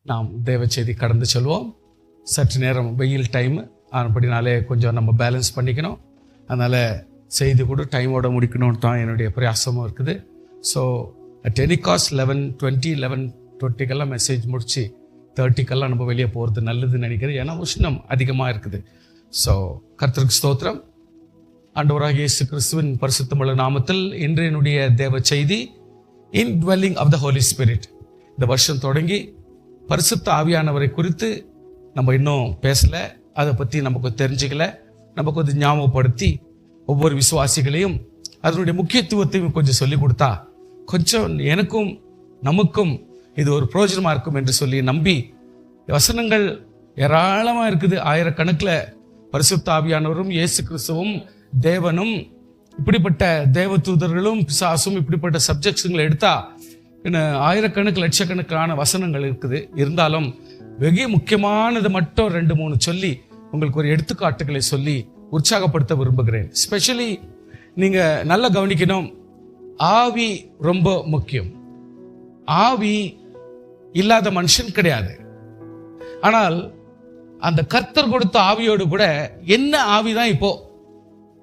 நாம் தேவ செய்தி கடந்து செல்வோம். சற்று நேரம் வெயில் டைம் அப்படினாலே கொஞ்சம் நம்ம பேலன்ஸ் பண்ணிக்கணும். அதனால் செய்தி கூட டைமோட முடிக்கணும்னு தான் என்னுடைய பிரயாசமும் இருக்குது. So at any cost 11:20 message முடித்து 30 நம்ம வெளியே போகிறது நல்லதுன்னு நினைக்கிறேன். ஏன்னா உஷ்ணம் அதிகமாக இருக்குது. ஸோ கர்த்தருக்கு ஸ்தோத்திரம். ஆண்டவராகிய இயேசு கிறிஸ்துவின் பரிசுத்தமுள்ள நாமத்தில் இன்றைய தேவ செய்தி இன்ட்வெல்லிங் ஆஃப் த ஹோலி ஸ்பிரிட். இந்த வருஷம் தொடங்கி பரிசுத்த ஆவியானவரை குறித்து நம்ம இன்னும் பேசலை, அதை பற்றி நமக்கு தெரிஞ்சுக்கல. நம்ம கொஞ்சம் ஞாபகப்படுத்தி ஒவ்வொரு விசுவாசிகளையும் அதனுடைய முக்கியத்துவத்தையும் கொஞ்சம் சொல்லி கொடுத்தா கொஞ்சம் எனக்கும் நமக்கும் இது ஒரு பிரயோஜனமாக இருக்கும் என்று சொல்லி நம்பி, வசனங்கள் ஏராளமாக இருக்குது. ஆயிரக்கணக்கில் பரிசுத்த ஆவியானவரும் இயேசு கிறிஸ்துவும் தேவனும் இப்படிப்பட்ட தேவ தூதர்களும் பிசாசும் இப்படிப்பட்ட சப்ஜெக்ட்ஸுங்களை எடுத்தா ஆயிரக்கணக்கு லட்சக்கணக்கான வசனங்கள் இருக்குது. இருந்தாலும் வெகு முக்கியமானது மட்டும் 2-3 சொல்லி உங்களுக்கு ஒரு எடுத்துக்காட்டுகளை சொல்லி உற்சாகப்படுத்த விரும்புகிறேன். ஸ்பெஷலி நீங்க நல்லா கவனிக்கணும், ஆவி ரொம்ப முக்கியம். ஆவி இல்லாத மனுஷன் கிடையாது. ஆனால் அந்த கர்த்தர் கொடுத்த ஆவியோடு கூட என்ன ஆவிதான் இப்போ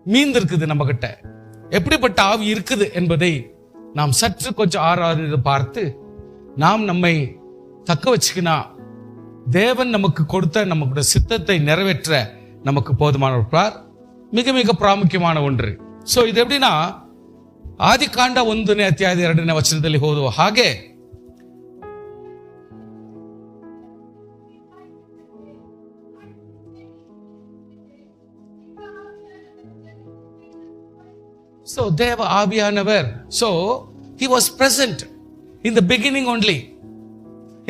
மீந்திருக்குது நம்ம கிட்ட, எப்படிப்பட்ட ஆவி இருக்குது என்பதை நாம் சற்று கொஞ்சம் ஆராய்ந்து பார்த்து நாம் நம்மை தக்க வச்சுக்கினா தேவன் நமக்கு கொடுத்த நமக்கு சித்தத்தை நிறைவேற்ற நமக்கு போதுமானவர். மிக மிக ಪ್ರಾಮುಖ್ಯமான ஒன்று. ಸೊ ಇದು எப்படின்னா ಆದಿಕಾಂಡ 1ನೇ ಅಧ್ಯಾಯದ 2ನೇ ವಚನದಲ್ಲಿ ಓದುವ ಹಾಗೆ So Deva Abhiyanavar, so he was present in the beginning only.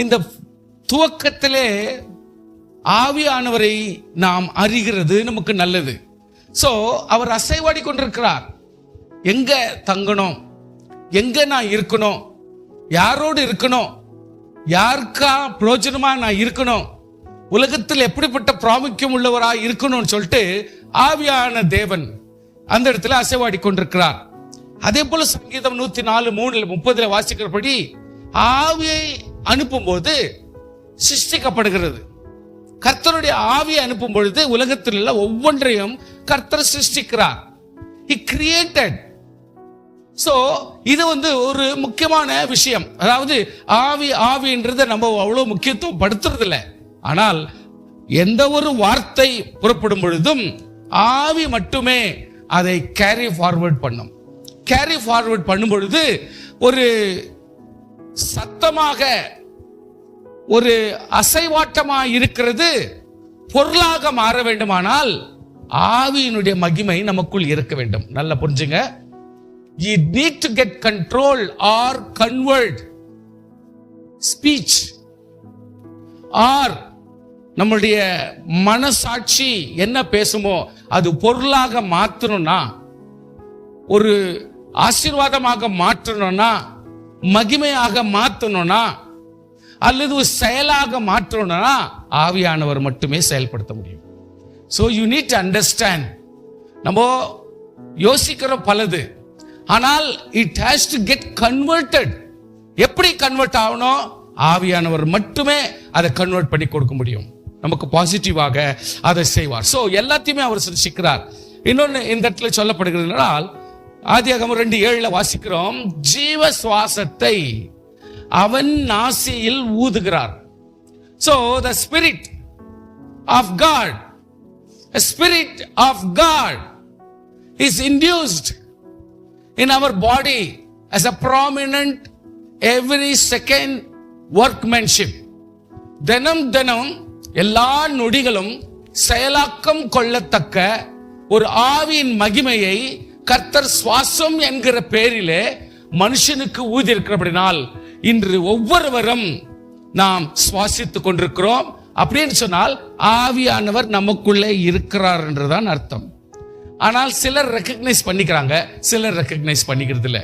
In the துவக்கத்திலே ஆவியானவரை நாம் அறிகிறது நமக்கு நல்லது. சோ அவர் அசைவாடி கொண்டிருக்கிறார். எங்க தங்கணும், எங்க நான் இருக்கணும், யாரோடு இருக்கணும், யாருக்கா பிரயோஜனமா நான் இருக்கணும், உலகத்தில் எப்படிப்பட்ட பிராமுக்கியம் உள்ளவராக இருக்கணும்னு சொல்லிட்டு ஆவியான தேவன் அந்த இடத்துல அசைவாடி கொண்டிருக்கிறார். அதே போல சங்கீதம் 104:3-30 வாசிக்கிறபடி ஆவியை அனுப்பும் போது சிருஷ்டிக்கப்படுகிறது. கர்த்தருடைய ஆவியை அனுப்பும் பொழுது உலகத்தில் உள்ள ஒவ்வொன்றையும் கர்த்தர் சிருஷ்டிக்கிறார். He created. So இது ஒரு முக்கியமான விஷயம். அதாவது ஆவின்றதை நம்ம அவ்வளவு முக்கியத்துவம் படுத்துறது இல்லை. ஆனால் எந்த ஒரு வார்த்தை புறப்படும் பொழுதும் ஆவி மட்டுமே அதை கேரி ஃபார்வர்ட் பண்ணும். கேரி ஃபார்வர்ட் பண்ணும் பொழுது ஒரு சத்தமாக ஒரு அசைவாட்டமாக இருக்கிறது பொருளாக மாற வேண்டுமானால் ஆவியினுடைய மகிமை நமக்குள் இருக்க வேண்டும். நல்லா புரிஞ்சுங்க. You need to get control or convert speech or நம்மளுடைய மனசாட்சி என்ன பேசுமோ அது பொருளாக மாற்றணும்னா, ஒரு ஆசீர்வாதமாக மாற்றணும்னா, மகிமையாக மாற்றணும்னா, அல்லது ஒரு செயலாக மாற்றணும்னா ஆவியானவர் மட்டுமே செயல்படுத்த முடியும். So you need to understand. நம்ம யோசிக்கிறோம் பலது, ஆனால் it has to get converted. எப்படி கன்வெர்ட் ஆகணும்? ஆவியானவர் மட்டுமே அதை கன்வெர்ட் பண்ணி கொடுக்க முடியும். நமக்கு பாசிட்டிவாக அதை செய்வார். சோ எல்லாத்தையுமே அவர் சிருஷ்டிக்கிறார். இன்னொன்னு இந்த இடத்துல சொல்லப்படுகிறது, ஆதியாகமம் 2:7 வாசிக்கிறோம், ஜீவ சுவாசத்தை அவன் நாசியில் ஊதுகிறார். So the spirit of God, a spirit of God is induced in our body as a prominent every second workmanship. தினம் எல்லா நொடிகளும் செயலாக்கம் கொள்ளத்தக்க ஒரு ஆவியின் மகிமையை கர்த்தர் சுவாசம் என்கிற பெயரிலே மனுஷனுக்கு ஊதி இருக்கிறபடினால் இன்று ஒவ்வொருவரும் நாம் சுவாசித்துக் கொண்டிருக்கிறோம். அப்படின்னு சொன்னால் ஆவியானவர் நமக்குள்ளே இருக்கிறார் என்றுதான் அர்த்தம். ஆனால் சிலர் ரெக்கக்னைஸ் பண்ணிக்கிறாங்க, சிலர் ரெக்கக்னைஸ் பண்ணிக்கிறது இல்லை.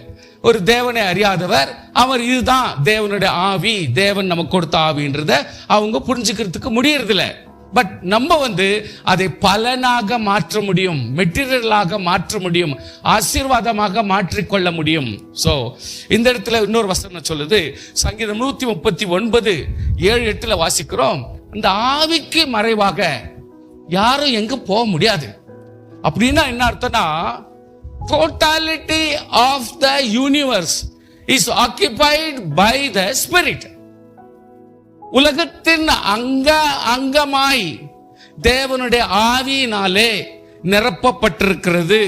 ஒரு தேவனை அறியாதவர் அவர் இதுதான் தேவனுடைய ஆவி, தேவன் நமக்கு கொடுத்த ஆவின்றத அவங்க புரிஞ்சுக்கிறதுக்கு முடியறதில்ல. பட் நம்ம அதை பலனாக மாற்ற முடியும், மெட்டீரியலாக மாற்ற முடியும், ஆசீர்வாதமாக மாற்றிக்கொள்ள முடியும். சோ இந்த இடத்துல இன்னொரு வசனம் சொல்லுது, சங்கீதம் 139:7-8 வாசிக்கிறோம், அந்த ஆவிக்கு மறைவாக யாரும் எங்க போக முடியாது. அப்படின்னா என்ன அர்த்தம்னா, totality of the universe is occupied by the spirit. உலகத்தின் அங்கமாய் தேவனுடைய ஆவியினாலே நிரப்பப்பட்டிருக்கிறது.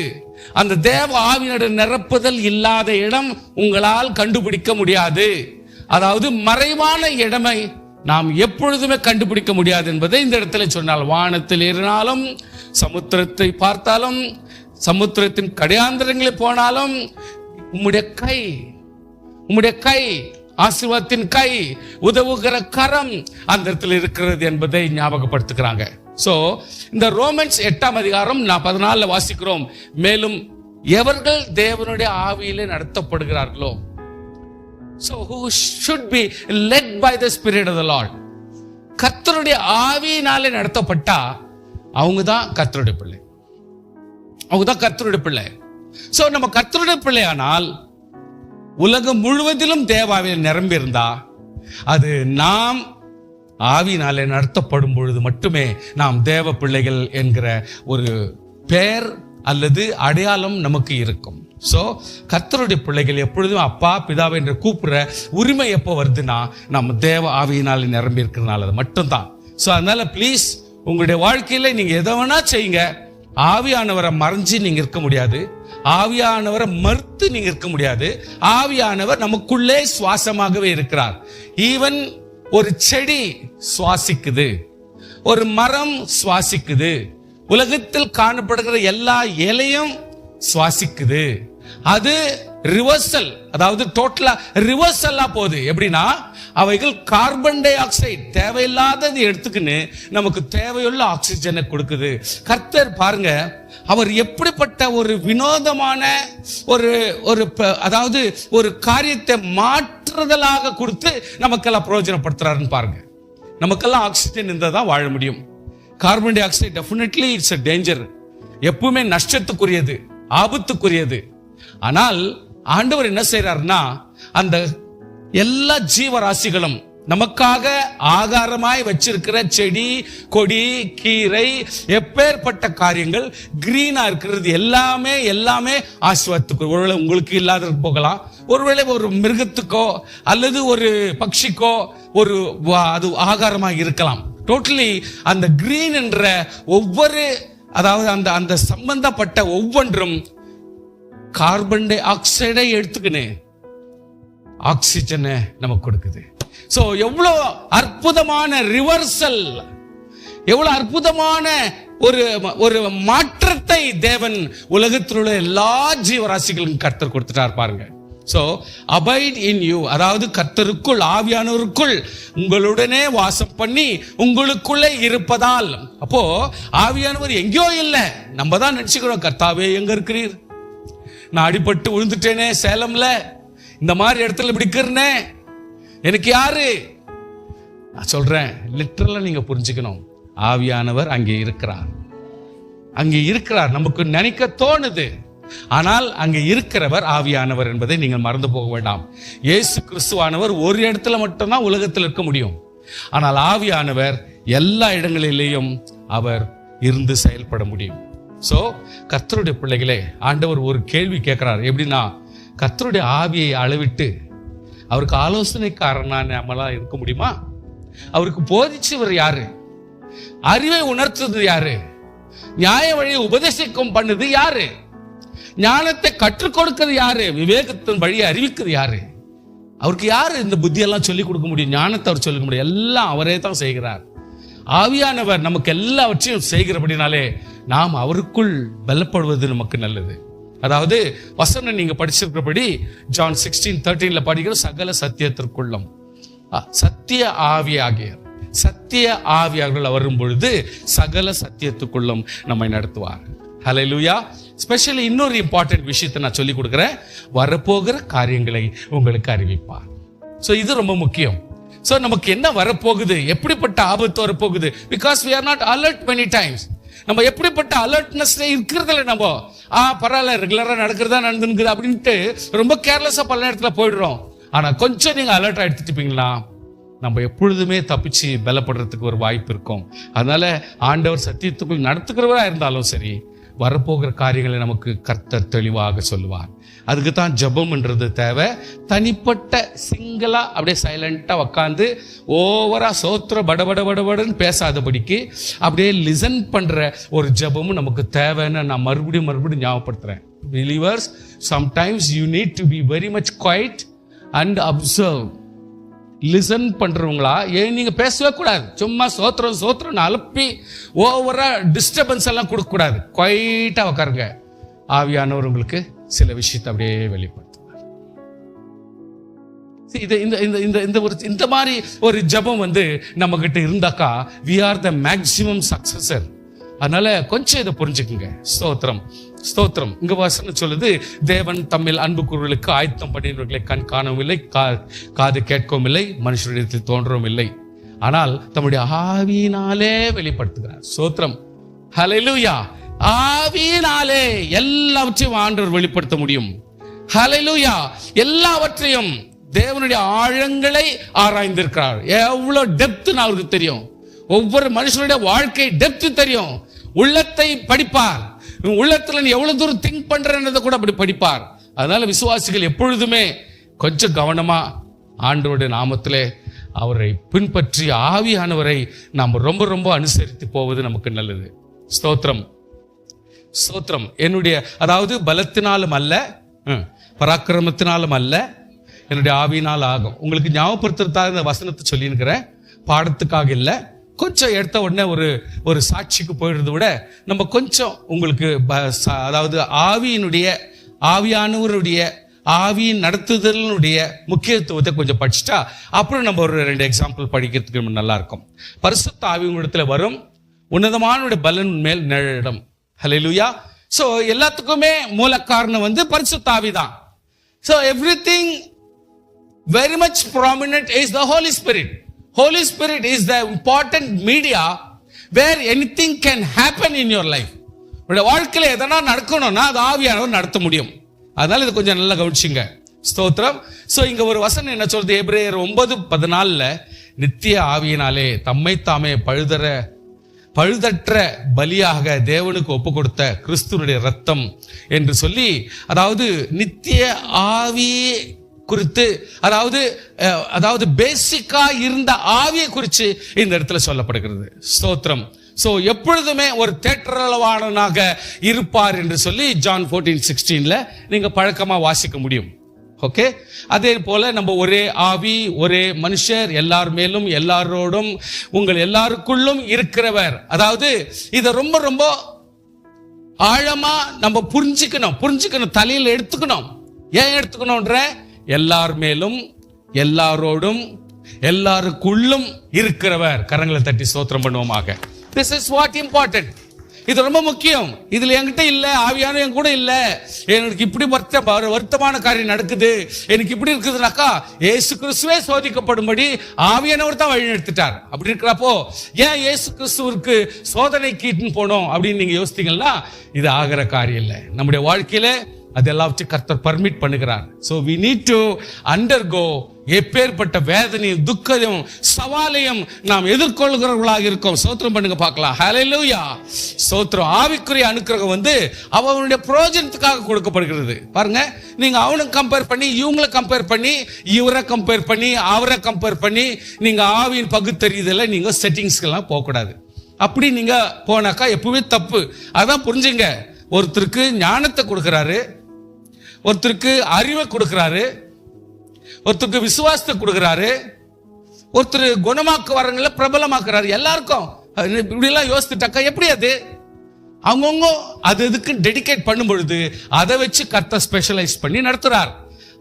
அந்த தேவ ஆவியினுடைய நிரப்புதல் இல்லாத இடம் உங்களால் கண்டுபிடிக்க முடியாது. அதாவது மறைவான இடமை நாம் எப்பொழுதுமே கண்டுபிடிக்க முடியாது என்பதை இந்த இடத்துல சொன்னால், வானத்தில் ஏறினாலும், சமுத்திரத்தை பார்த்தாலும், சமுத்திரத்தின் கடையாந்திரங்களில் போனாலும், உம்முடைய கை ஆசீர்வாதத்தின் கை, உதவுகிற கரம் அந்த இடத்துல இருக்கிறது என்பதை ஞாபகப்படுத்துகிறாங்க. சோ இந்த ரோமன்ஸ் 8:14 வாசிக்கிறோம், மேலும் எவர்கள் தேவனுடைய ஆவியிலே நடத்தப்படுகிறார்களோ, so who should be led by the spirit of the Lord, கர்த்தருடைய ஆவியினாலே நடத்தப்பட்டா அவங்க தான் கர்த்தருடைய பிள்ளை, அவங்க தான் கர்த்தருடைய பிள்ளை. சோ நம்ம கர்த்தருடைய பிள்ளையானால் உலகம் முழுவதிலும் தேவாவியில் நிரம்பி இருந்தா, அது நாம் ஆவியினாலே நடத்தப்படும் பொழுது மட்டுமே நாம் தேவ பிள்ளைகள் என்கிற ஒரு பெயர் அல்லது அடையாளம் நமக்கு இருக்கும். சோ கர்த்தருடைய பிள்ளைகள் எப்பொழுதும் அப்பா பிதாவை என்று கூப்பிடுற உரிமை எப்போ வருதுன்னா, நம்ம தேவ ஆவியினாலே நிரம்பி இருக்கிறதுனால அது மட்டும்தான். சோ அதனால ப்ளீஸ் உங்களுடைய வாழ்க்கையில நீங்க எதை வேணா செய்யுங்க, ஆவியானவரை மறைஞ்சு நீங்க இருக்க முடியாது, ஆவியானவரை மறுத்து நீங்க இருக்க முடியாது. ஆவியானவர் நமக்குள்ளே சுவாசமாகவே இருக்கிறார். ஈவன் ஒரு செடி சுவாசிக்குது, ஒரு மரம் சுவாசிக்குது, உலகத்தில் காணப்படுகிற எல்லா இலையும் சுவாசிக்குது. அது ரிவர்சல், அதாவது டோட்டலா ரிவர்சல்லா போகுது. எப்படின்னா, அவைகள் கார்பன் டை ஆக்சைடு தேவையில்லாதது எடுத்துக்கின்னு நமக்கு தேவையுள்ள ஆக்சிஜனை கொடுக்குது. கர்த்தர் பாருங்க, அவர் எப்படிப்பட்ட ஒரு வினோதமான அதாவது ஒரு காரியத்தை மாற்றுதலாக கொடுத்து நமக்கெல்லாம் பிரயோஜனப்படுத்துறாருன்னு பாருங்க. நமக்கெல்லாம் ஆக்சிஜன் இருந்தால் தான் வாழ முடியும். Carbon di oxide definitely it's a danger, எப்பவுமே நஷ்டத்துக்குரியது, ஆபத்துக்குரியது. ஆனால் ஆண்டவர் என்ன செய்யறாருன்னா, அந்த எல்லா ஜீவராசிகளும் நமக்காக ஆகாரமாய் வச்சிருக்கிற செடி கொடி கீரை எப்பேற்பட்ட காரியங்கள் கிரீனா இருக்கிறது எல்லாமே ஆசீர்வாதத்துக்கு. ஒருவேளை உங்களுக்கு இல்லாத போகலாம், ஒருவேளை ஒரு மிருகத்துக்கோ அல்லது ஒரு பட்சிக்கோ ஒரு அது ஆகாரமாக இருக்கலாம். டோட்டலி அந்த கிரீன் என்ற ஒவ்வொரு, அதாவது அந்த சம்பந்தப்பட்ட ஒவ்வொன்றும் கார்பன் டை ஆக்சைடை எடுத்துக்கினே ஆக்சிஜனை நமக்கு கொடுக்குது. சோ எவ்வளவு அற்புதமான ரிவர்சல், எவ்வளவு அற்புதமான ஒரு மாற்றத்தை தேவன் உலகத்தில் உள்ள எல்லா ஜீவராசிகளுக்கும் கர்த்தர் கொடுத்துட்டார் பாருங்க. சோ அபைட் இன் யூ, அதாவது கர்த்தருக்குள், ஆவியானவருக்குள் உங்களுடனே வாசம் பண்ணி உங்களுக்குள்ளே இருப்பதால். அப்போ ஆவியானவர் எங்கேயோ இல்லை, நம்ம தான் நினைச்சுக்கிறோம் கர்த்தாவே எங்க இருக்கிறீர், நான் அடிபட்டு விழுந்துட்டேனே சேலம்ல, இந்த மாதிரி இடத்துல பிடிக்கிறனே, எனக்கு யாரு? நான் சொல்றேன், லிட்டரலா நீங்க புரிஞ்சுக்கணும், ஆவியானவர் அங்கே இருக்கிறார், அங்கே இருக்கிறார். நமக்கு நினைக்க தோணுது, ஆனால் அங்கே இருக்கிறவர் ஆவியானவர் என்பதை நீங்கள் மறந்து போக வேண்டாம். இயேசு கிறிஸ்துவானவர் ஒரு இடத்துல மட்டும்தான் உலகத்தில் இருக்க முடியும், ஆனால் ஆவியானவர் எல்லா இடங்களிலேயும் அவர் இருந்து செயல்பட முடியும். சோ கர்த்தருடைய பிள்ளைகளே, ஆண்டவர் ஒரு கேள்வி கேட்கிறார். எப்படின்னா, கர்த்தருடைய ஆவியை அளவிட்டு அவருக்கு ஆலோசனைக்காரனா நம்மளா இருக்க முடியுமா? அவருக்கு போதிச்சவர் யாரு? அறிவை உணர்த்துறது யாரு? நியாய வழியை உபதேசிக்கும் பண்ணுது யாரு? ஞானத்தை கற்றுக் கொடுக்கிறது யாரு? விவேகத்தின் வழியை அறிவிக்கிறது யாரு? அவருக்கு யாரு இந்த புத்தியெல்லாம் சொல்லிக் கொடுக்க முடியும்? ஞானத்தை அவர் சொல்லிக்க முடியும்? எல்லாம் அவரே தான் செய்கிறார். ஆவியானவர் நமக்கு எல்லாவற்றையும் செய்கிறபடினாலே நாம் அவருக்குள் பலப்படுவது நமக்கு நல்லது. அதாவது வசனம் நீங்க படிச்சிருக்கிறபடி ஜான் 16:13 படிக்கிற சகல சத்தியத்திற்குள்ளும் சத்திய ஆவியார்கள் வரும் பொழுது சகல சத்தியத்துக்குள்ளும் நம்மை நடத்துவார். ஹல்லேலூயா. ஸ்பெஷலி இன்னொரு இம்பார்ட்டன்ட் விஷயத்தை நான் சொல்லி கொடுக்கிறேன், வரப்போகிற காரியங்களை உங்களுக்கு அறிவிப்பார். ஸோ இது ரொம்ப முக்கியம். ஸோ நமக்கு என்ன வரப்போகுது, எப்படிப்பட்ட ஆபத்து வரப்போகுது, because we are not alert many times. நம்ம எப்படிப்பட்ட அலர்ட்னஸ்ல இருக்கிறதுல நம்ம பரவாயில்ல ரெகுலரா நடக்கிறதா நடந்துருக்குது அப்படின்ட்டு ரொம்ப கேர்லெஸ்ஸா பல நேரத்தில் போயிடுறோம். ஆனா கொஞ்சம் நீங்க அலர்ட் எடுத்துட்டீங்கன்னா நம்ம எப்பொழுதுமே தப்பிச்சு பலப்படுறதுக்கு ஒரு வாய்ப்பு இருக்கும். அதனால ஆண்டவர் சத்தியத்துக்குள் நடத்துக்கிறவரா இருந்தாலும் சரி, வரப்போகிற காரியங்களை நமக்கு கர்த்தர் தெளிவாக சொல்லுவார். அதுக்கு தான் ஜெபம்ன்றது தேவை. தனிப்பட்ட சிங்கிளா அப்படியே சைலண்டா உக்காந்து ஓவரா சோத்திர படபடன்னு பேசாதபடிக்கு அப்படியே லிசன் பண்ற ஒரு ஜெபமும் நமக்கு தேவைன்னு நான் மறுபடியும் ஞாபகப்படுத்துறேன். Believers, sometimes you need to be very much quiet and observe. Listen பண்றவங்களா நீங்க பேசவே கூடாது. சும்மா சோத்திரம் அலப்பி ஓவரா டிஸ்டர்பன்ஸ் எல்லாம் கொடுக்க கூடாது. குவைட்டா உட்காருங்க. ஆவியானவர் உங்களுக்கு சில விஷயத்தை அப்படியே வெளிப்படுத்துவார். இந்த மாதிரி ஒரு ஜெபம் நம்ம கிட்ட இருந்தாக்கா we are the maximum successor. அதனால கொஞ்சம் இதை புரிஞ்சுக்குங்க. ஸ்தோத்திரம். இங்க வசனம் சொல்லுது, தேவன் தம்மில் அன்பு கூறுகளுக்கு ஆயத்தம் பண்ணினவர்களை கண் காணவும் இல்லை, காது கேட்கவும் இல்லை, மனுஷரிடத்தில் தோன்றவும் இல்லை, ஆனால் தம்முடைய ஆவியினாலே வெளிப்படுத்துகிறார். ஸ்தோத்திரம். ஹல்லேலூயா. ஆவியினாலே எல்லாவற்றையும் ஆண்டவர் வெளிப்படுத்த முடியும். ஹல்லேலூயா. எல்லாவற்றையும் தேவனுடைய ஆழங்களை ஆராய்ந்திருக்கிறார். எவ்வளவு டெப்த் அவருக்கு தெரியும். ஒவ்வொரு மனுஷனுடைய வாழ்க்கை டெப்த் தெரியும். உள்ளத்தை படிப்பார். உள்ளத்துல நீ எவ்வளவு தூரம் திங்க் பண்றதை கூட அப்படி படிப்பார். அதனால விசுவாசிகள் எப்பொழுதுமே கொஞ்சம் கவனமா ஆண்டவருடைய நாமத்திலே அவரை பின்பற்றி ஆவியானவரை நாம் ரொம்ப அனுசரித்து போவது நமக்கு நல்லது. ஸ்தோத்திரம். என்னுடைய அதாவது பலத்தினாலும் அல்ல, பராக்கிரமத்தினாலும் அல்ல, என்னுடைய ஆவியினால் ஆகும். உங்களுக்கு ஞாபகப்படுத்துறதுக்காக இந்த வசனத்தை சொல்லியிருக்கிறேன், பாடத்துக்காக இல்லை. கொஞ்சம் எடுத்த உடனே ஒரு சாட்சிக்கு போயிடுறத விட நம்ம கொஞ்சம் உங்களுக்கு அதாவது ஆவியானவருடைய ஆவியின் நடத்துதலினுடைய முக்கியத்துவத்தை கொஞ்சம் படிச்சுட்டா அப்புறம் நம்ம ஒரு 2 எக்ஸாம்பிள் படிக்கிறதுக்கு நல்லா இருக்கும். பரிசுத்த ஆவியினிடத்துல வரும் உன்னதமான பலன் மேல் நிழலிடம். ஹல்லேலூயா. சோ எல்லாத்துக்குமே மூல காரணம் பரிசுத்த ஆவிதான். So everything very much prominent is the Holy Spirit. Holy Spirit is the important media where anything can happen in your life. உங்களுடைய வாழ்க்கையில எதனா நடக்கணும்னா அது ஆவியானவர் நடத்த முடியும். அதனால இது கொஞ்சம் நல்லா கவனிச்சுங்க. ஸ்தோத்திரம். சோ இங்க ஒரு வசனம் என்ன சொல்றது, எபிரேயர் 9:14 நித்திய ஆவியினாலே தம்மை தாமே பழுதற்ற பலியாக தேவனுக்கு ஒப்பு கொடுத்த கிறிஸ்துவனுடைய ரத்தம் என்று சொல்லி, அதாவது நித்திய ஆவி குறித்து, அதாவது பேசிக்கா இருந்த ஆவியை குறித்து இந்த இடத்துல சொல்லப்படுகிறது. ஸ்தோத்திரம். சோ எப்பொழுதுமே ஒரு தேற்றளவாளனாக இருப்பார் என்று சொல்லி ஜான் 14:16 நீங்க பழக்கமா வாசிக்க முடியும். ஓகே. அதே போல நம்ம ஒரே ஆவி, ஒரே மனுஷர், எல்லார் மேலும் எல்லாரோடும் உங்கள் எல்லாருக்குள்ளும் இருக்கிறவர். அதாவது இதை ரொம்ப ஆழமா நம்ம புரிஞ்சுக்கணும், தலையில் எடுத்துக்கணும். ஏன் எடுத்துக்கணும்ன்ற, எல்லார் மேலும் எல்லாரோடும் எல்லாருக்குள்ளும் இருக்கிறவர். கரங்களை தட்டி ஸ்தோத்திரம் பண்ணுவோமாக. This is what important. இது ரொம்ப முக்கியம். இதுல என்கிட்ட இல்ல, ஆவியான என் கூட இல்ல, எனக்கு இப்படி வருத்தமான காரியம் நடக்குது, எனக்கு இப்படி இருக்குதுனாக்கா இயேசு கிறிஸ்துவே சோதிக்கப்படும்படி ஆவியானவர் தான் வழி நடத்திட்டார். அப்படி இருக்கிறப்போ ஏன் இயேசு கிறிஸ்துவுக்கு சோதனைக்கு போனோம் அப்படின்னு நீங்க யோசித்தீங்கன்னா இது ஆகிற காரியம் இல்லை. நம்முடைய வாழ்க்கையில அது எல்லாவற்றையும் கர்த்தர் பர்மிட் பண்ணுகிறார். So we need to undergo எப்பேற்பட்ட வேதனையும் துக்கத்தையும் சவாலையும் நாம் எதிர்கொள்கிறவர்களாக இருக்கோம். ஸ்தோத்திரம் பண்ணுங்க பார்க்கலாம். ஹல்லேலூயா. ஸ்தோத்திரம். ஆவிக்குரிய அனுக்கிரகம் அவனுடைய பிரயோஜனத்துக்காக கொடுக்கப்படுகிறது. பாருங்க, நீங்க அவனை கம்பேர் பண்ணி, இவங்களை கம்பேர் பண்ணி, இவரை கம்பேர் பண்ணி, அவரை கம்பேர் பண்ணி நீங்க ஆவியின் பகுத்தறிதல நீங்க செட்டிங்ஸ்க்கெல்லாம் போகக்கூடாது. அப்படி நீங்க போனாக்கா எப்பவுமே தப்பு. அதான் புரிஞ்சுங்க. ஒருத்தருக்கு ஞானத்தை கொடுக்கிறாரு, ஒருத்தருக்கு அறிவை கொடுக்கிறாரு, ஒருத்தருக்கு விசுவாசத்தை கொடுக்கிறாரு, ஒருத்தர் குணமாக்க வரங்களை பிரபலமாக்குறாரு. எல்லாருக்கும் இப்படி எல்லாம் யோசித்துட்டாக்கா எப்படி அது அவங்கவுங்க அது இதுக்கு டெடிகேட் பண்ணும் பொழுது அதை வச்சு கர்த்தர் ஸ்பெஷலைஸ் பண்ணி நடத்துறார்.